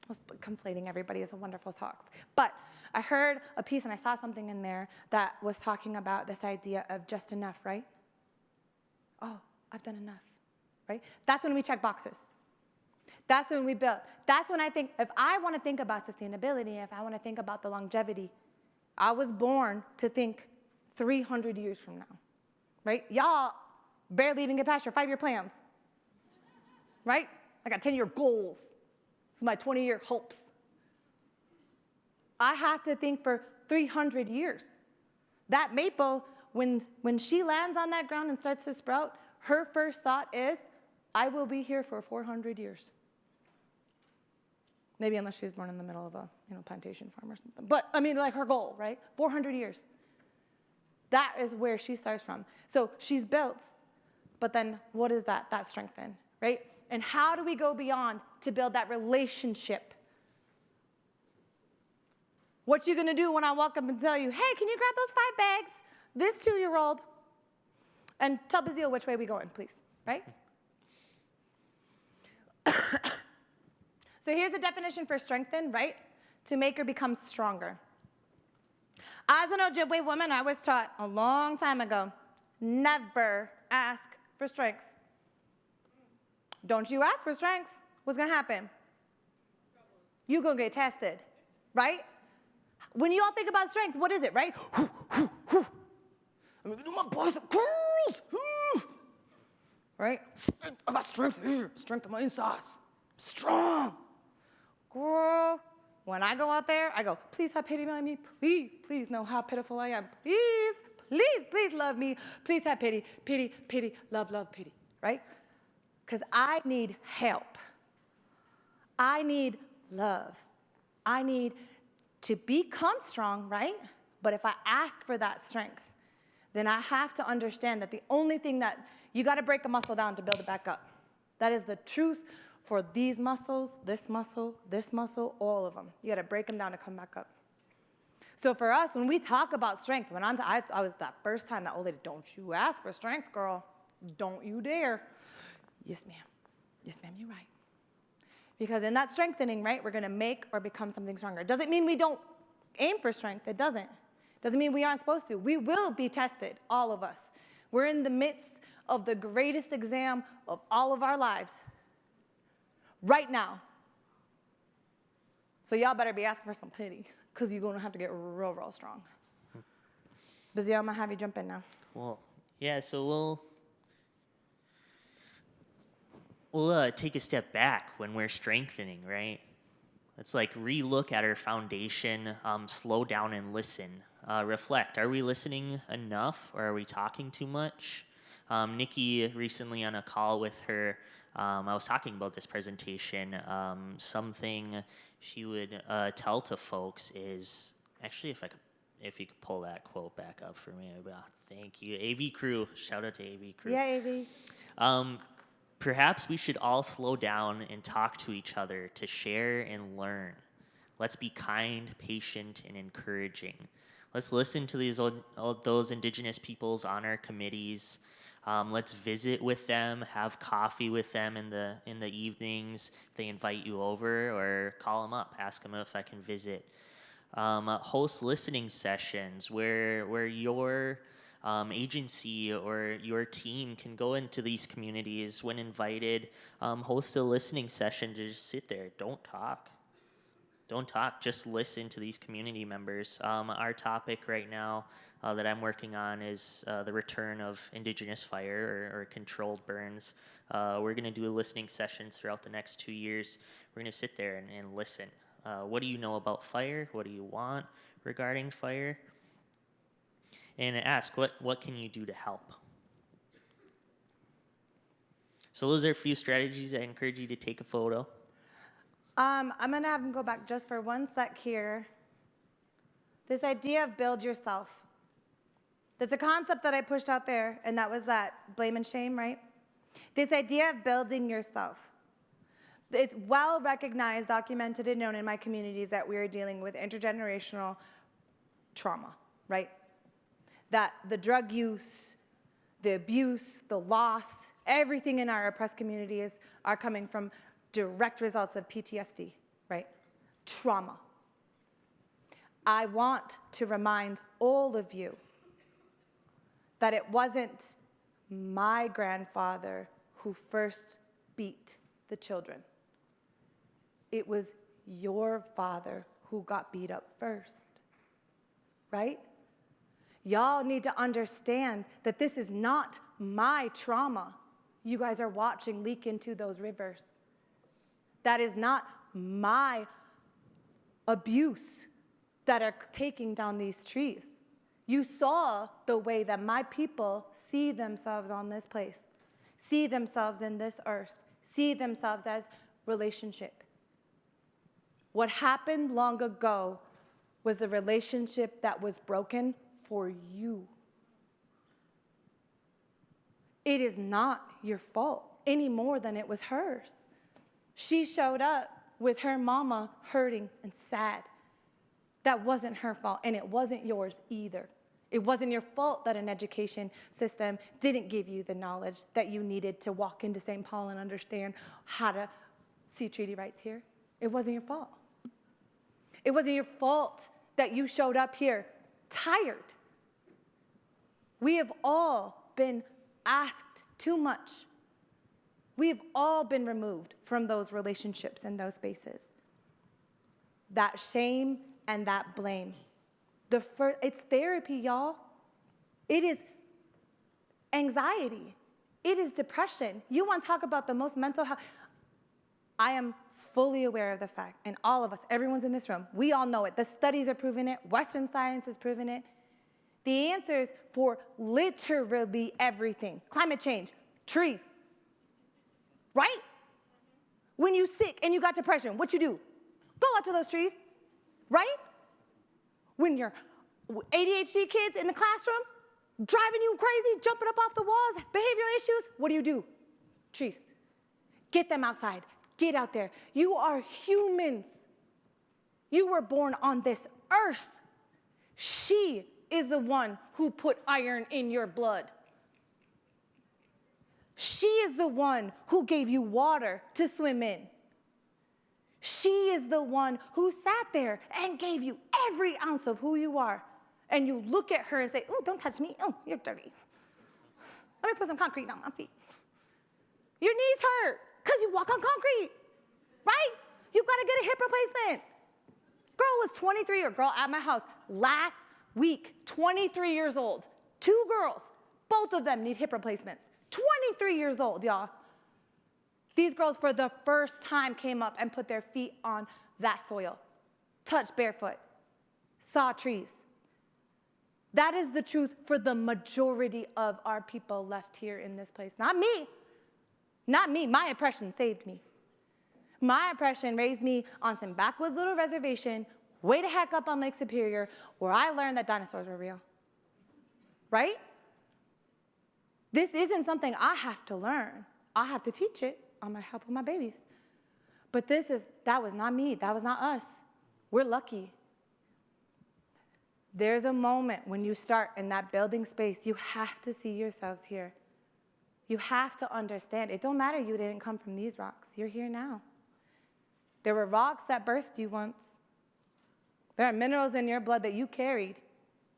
I was conflating everybody as a wonderful talks. But I heard a piece and I saw something in there that was talking about this idea of just enough, right? Oh, I've done enough, right? That's when we check boxes. That's when we build. That's when I think, if I want to think about sustainability, if I want to think about the longevity, I was born to think 300 years from now, right? Y'all barely even get past your 5-year plans, right? I got 10-year goals. It's my 20-year hopes. I have to think for 300 years. That maple, when she lands on that ground and starts to sprout, her first thought is, I will be here for 400 years. Maybe unless she's born in the middle of a plantation farm or something. But I mean, like her goal, right? 400 years. That is where she starts from. So she's built, but then what is that? That strengthen, right? And how do we go beyond to build that relationship? What you gonna do when I walk up and tell you, hey, can you grab those 5 bags? This 2-year-old. And tell Bazile which way we going, please, right? So here's the definition for strengthen, right? To make or become stronger. As an Ojibwe woman, I was taught a long time ago, never ask for strength. Don't you ask for strength. What's gonna happen? You're gonna get tested, right? When you all think about strength, what is it, right? I'm gonna do my bicep curls. Right? I got strength here, strength on my insides. Strong. Girl, when I go out there, I go, please have pity on me. Please, please know how pitiful I am. Please, please, please love me. Please have pity, pity, pity, love, love, pity, right? Because I need help. I need love. I need to become strong, right? But if I ask for that strength, then I have to understand that the only thing that, you got to break a muscle down to build it back up. That is the truth for these muscles, this muscle, all of them. You got to break them down to come back up. So for us, when we talk about strength, when I was that first time that old lady, don't you ask for strength, girl. Don't you dare. Yes, ma'am. Yes, ma'am, you're right. Because in that strengthening, right, we're going to make or become something stronger. It doesn't mean we don't aim for strength. It doesn't. Doesn't mean we aren't supposed to. We will be tested, all of us. We're in the midst of the greatest exam of all of our lives. right now. So y'all better be asking for some pity, because you're going to have to get real, real strong. Bazile, I'm going to have you jump in now.
Well, yeah, so we'll take a step back when we're strengthening, right? Let's like re-look at our foundation, slow down and listen. Reflect, are we listening enough, or are we talking too much? Nikki recently on a call with her, I was talking about this presentation. Something she would tell to folks is, actually if you could pull that quote back up for me, thank you. AV crew, shout out to AV crew.
Yeah, AV.
Perhaps we should all slow down and talk to each other to share and learn. Let's be kind, patient, and encouraging. Let's listen to those indigenous peoples on our committees. Let's visit with them, have coffee with them in the evenings if they invite you over, or call them up, ask them if I can visit. Host listening sessions where your agency or your team can go into these communities when invited, host a listening session to just sit there. Don't talk, just listen to these community members. Our topic right now that I'm working on is the return of indigenous fire or controlled burns. We're going to do listening sessions throughout the next 2 years. We're going to sit there and listen. What do you know about fire? What do you want regarding fire? And ask, what can you do to help? So those are a few strategies. I encourage you to take a photo.
I'm going to have him go back just for 1 sec here. This idea of build yourself. That's a concept that I pushed out there, and that was that blame and shame, right? This idea of building yourself. It's well recognized, documented, and known in my communities that we are dealing with intergenerational trauma, right? That the drug use, the abuse, the loss, everything in our oppressed communities are coming from direct results of PTSD, right? Trauma. I want to remind all of you that it wasn't my grandfather who first beat the children. It was your father who got beat up first, right? Y'all need to understand that this is not my trauma you guys are watching leak into those rivers. That is not my abuse that are taking down these trees. You saw the way that my people see themselves on this place, see themselves in this earth, see themselves as relationship. What happened long ago was the relationship that was broken for you. It is not your fault any more than it was hers. She showed up with her mama hurting and sad. That wasn't her fault, and it wasn't yours either. It wasn't your fault that an education system didn't give you the knowledge that you needed to walk into St. Paul and understand how to see treaty rights here. It wasn't your fault. It wasn't your fault that you showed up here tired. We have all been asked too much. We have all been removed from those relationships and those spaces. That shame and that blame. It's therapy, y'all. It is anxiety. It is depression. You want to talk about the most mental health. I am fully aware of the fact, and all of us, everyone's in this room, we all know it. The studies are proving it. Western science has proven it. The answers for literally everything. Climate change, trees, right? When you're sick and you got depression, what you do? Go out to those trees, right? When you're ADHD kids in the classroom, driving you crazy, jumping up off the walls, behavioral issues, what do? Trees. Get them outside. Get out there. You are humans. You were born on this earth. She is the one who put iron in your blood. She is the one who gave you water to swim in. She is the one who sat there and gave you every ounce of who you are. And you look at her and say, "Oh, don't touch me. Oh, you're dirty. Let me put some concrete on my feet." Your knees hurt because you walk on concrete. right? You gotta get a hip replacement. Girl was 23, or girl at my house last week, 23 years old. 2 girls, both of them need hip replacements. 23 years old, y'all. These girls for the first time came up and put their feet on that soil, touched barefoot, saw trees. That is the truth for the majority of our people left here in this place. Not me. Not me. My oppression saved me. My oppression raised me on some backwoods little reservation, way the heck up on Lake Superior, where I learned that dinosaurs were real. Right? This isn't something I have to learn. I have to teach it on my help with my babies. But that was not me. That was not us. We're lucky. There's a moment when you start in that building space, you have to see yourselves here. You have to understand. It don't matter you didn't come from these rocks. You're here now. There were rocks that birthed you once. There are minerals in your blood that you carried,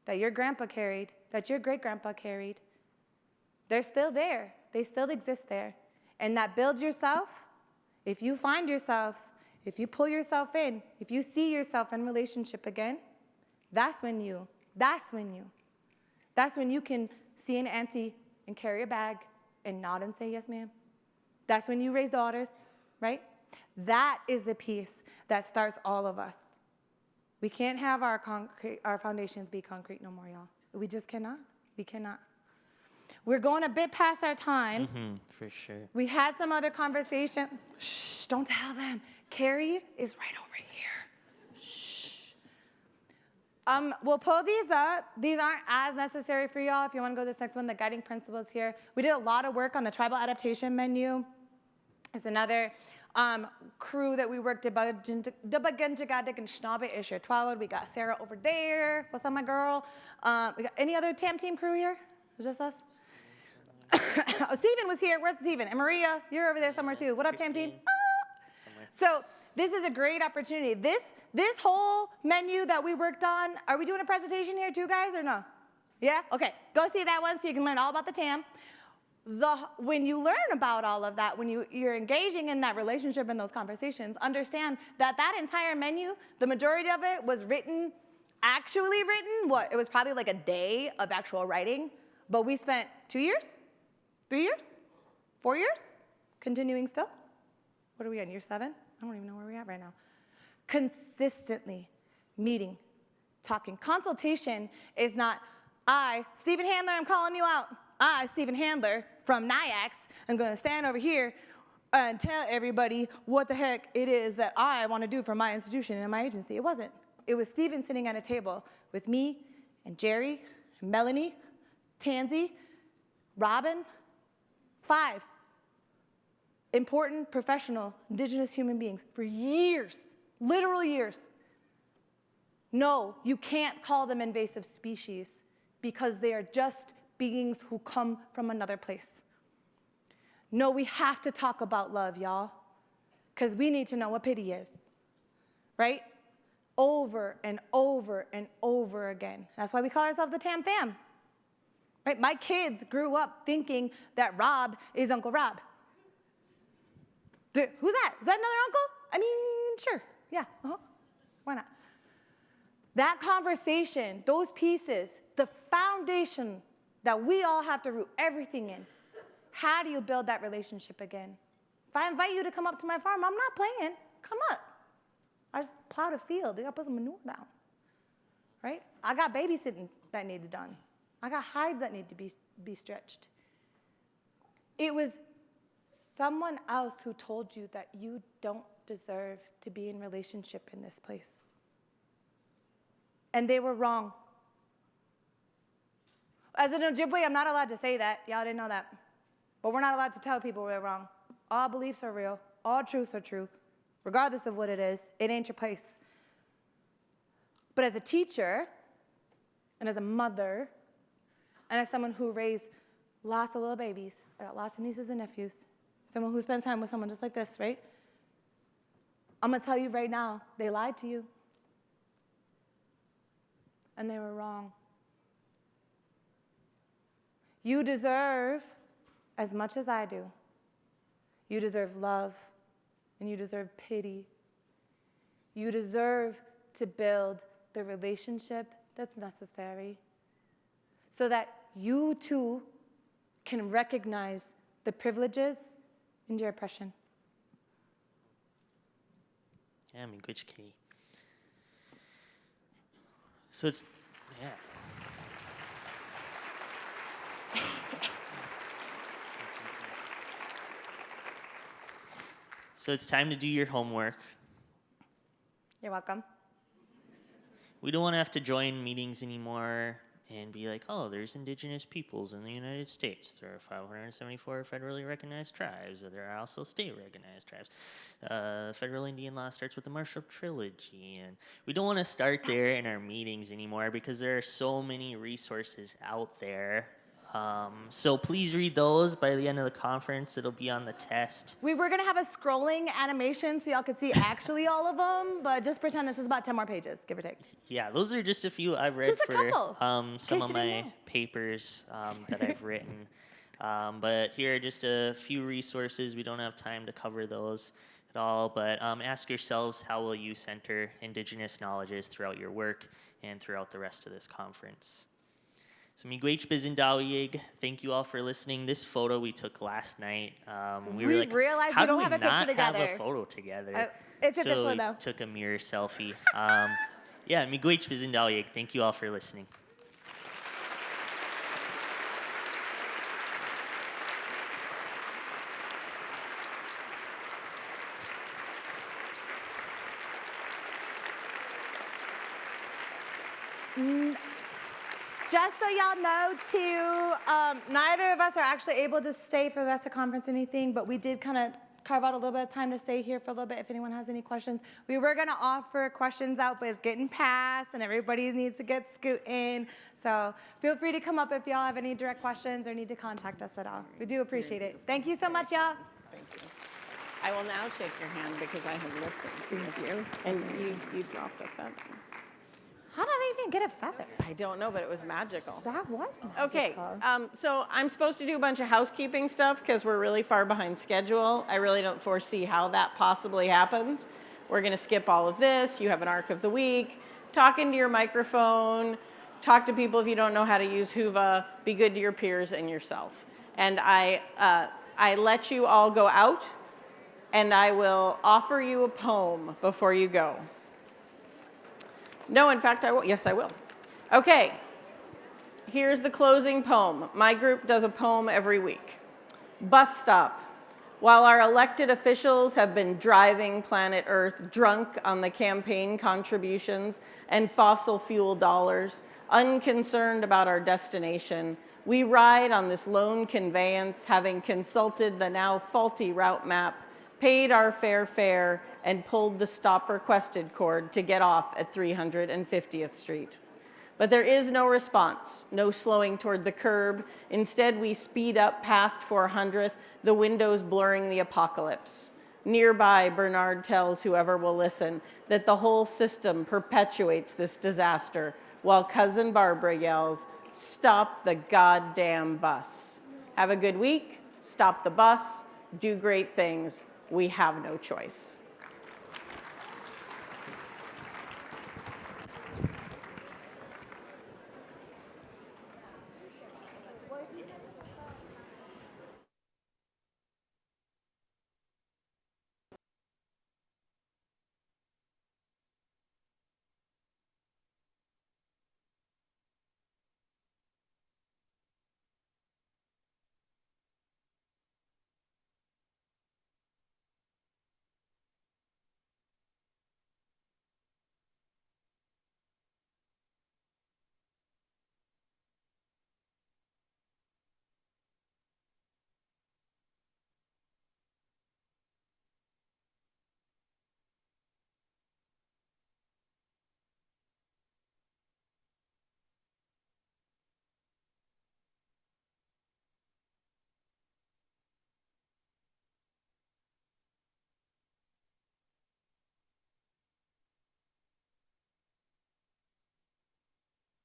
that your grandpa carried, that your great-grandpa carried. They're still there. They still exist there. And that builds yourself. If you find yourself, if you pull yourself in, if you see yourself in relationship again, that's when you can see an auntie and carry a bag and nod and say, yes, ma'am. That's when you raise daughters, right? That is the piece that starts all of us. We can't have our foundations be concrete no more, y'all. We just cannot. We cannot. We're going a bit past our time.
For sure.
We had some other conversation. Shh, don't tell them. Carey is right over here. We'll pull these up. These aren't as necessary for y'all. If you want to go to this next one, the guiding principles here. We did a lot of work on the tribal adaptation menu. It's another crew that we worked We got Sarah over there. What's up, my girl? We got any other TAM team crew here? Is it just us? Oh, Steven was here. Where's Steven? And Maria, you're over there somewhere too. What up, TAM team?
Somewhere.
So this is a great opportunity. This whole menu that we worked on, are we doing a presentation here too, guys, or no? Yeah? Okay. Go see that one so you can learn all about the TAM. When you learn about all of that, when you're engaging in that relationship and those conversations, understand that that entire menu, the majority of it was actually written, it was probably like a day of actual writing, but we spent 2 years, 3 years, 4 years, continuing still. What are we on, year 7? I don't even know where we're at right now. Consistently meeting, talking. Consultation is not, Stephen Handler, I'm calling you out. Stephen Handler from NIAX, I'm going to stand over here and tell everybody what the heck it is that I want to do for my institution and my agency. It wasn't. It was Stephen sitting at a table with me and Jerry and Melanie, Tansy, Robin, 5 important, professional, indigenous human beings for years, literal years. No, you can't call them invasive species because they are just beings who come from another place. No, we have to talk about love, y'all, because we need to know what pity is, right? Over and over and over again. That's why we call ourselves the TAM fam, right? My kids grew up thinking that Rob is Uncle Rob. Who's that? Is that another uncle? I mean, sure, yeah, why not? That conversation, those pieces, the foundation that we all have to root everything in. How do you build that relationship again? If I invite you to come up to my farm, I'm not playing. Come up. I just plowed a field. I got to put some manure down, right? I got babysitting that needs done. I got hides that need to be stretched. It was someone else who told you that you don't deserve to be in relationship in this place. And they were wrong. As an Ojibwe, I'm not allowed to say that. Y'all didn't know that. But we're not allowed to tell people they're wrong. All beliefs are real. All truths are true. Regardless of what it is, it ain't your place. But as a teacher, and as a mother, and as someone who raised lots of little babies, I got lots of nieces and nephews, someone who spends time with someone just like this, right? I'm going to tell you right now, they lied to you. And they were wrong. You deserve as much as I do. You deserve love, and you deserve pity. You deserve to build the relationship that's necessary so that you too can recognize the privileges and your oppression.
Yeah, miigwech, Katy. So it's, yeah. So it's time to do your homework.
You're welcome.
We don't want to have to join meetings anymore and be like, oh, there's indigenous peoples in the United States. There are 574 federally recognized tribes, but there are also state recognized tribes. Federal Indian law starts with the Marshall Trilogy. And we don't want to start there in our meetings anymore because there are so many resources out there. So please read those by the end of the conference. It'll be on the test.
We were gonna have a scrolling animation so y'all could see actually all of them, but just pretend this is about 10 more pages, give or take.
Yeah, those are just a few I've read
Just a
for
couple,
some
case
of
you didn't
my
know.
papers that I've written. But here are just a few resources. We don't have time to cover those at all, but ask yourselves, how will you center Indigenous knowledges throughout your work and throughout the rest of this conference? So miigwech bizindawig, thank you all for listening. This photo we took last night. We were like,
realized
how
we
do
don't
we
have a picture
not have
together.
a photo together?
It's at this
So we
window.
took a mirror selfie. Yeah, miigwech bizindawig, thank you all for listening.
Just so y'all know, too, neither of us are actually able to stay for the rest of the conference or anything, but we did kind of carve out a little bit of time to stay here for a little bit if anyone has any questions. We were going to offer questions out, but it's getting past, and everybody needs to get scooting. So feel free to come up if y'all have any direct questions or need to contact us at all. We do appreciate it. Thank you so much, y'all.
Thank you. I will now shake your hand because I have listened to you, and you dropped a feather.
How did I even get a feather?
I don't know, but it was magical.
That was
Okay,
magical.
so I'm supposed to do a bunch of housekeeping stuff because we're really far behind schedule. I really don't foresee how that possibly happens. We're going to skip all of this. You have an arc of the week. Talk into your microphone. Talk to people if you don't know how to use Whova. Be good to your peers and yourself. And I let you all go out, and I will offer you a poem before you go. No, in fact, I will. Yes, I will. Okay. Here's the closing poem. My group does a poem every week. Bus stop. While our elected officials have been driving planet Earth drunk on the campaign contributions and fossil fuel dollars, unconcerned about our destination, we ride on this lone conveyance, having consulted the now faulty route map, paid our fair fare, and pulled the stop requested cord to get off at 350th Street. But there is no response, no slowing toward the curb. Instead, we speed up past 400th, the windows blurring the apocalypse. Nearby, Bernard tells whoever will listen that the whole system perpetuates this disaster, while Cousin Barbara yells, "Stop the goddamn bus." Have a good week, stop the bus, do great things. We have no choice.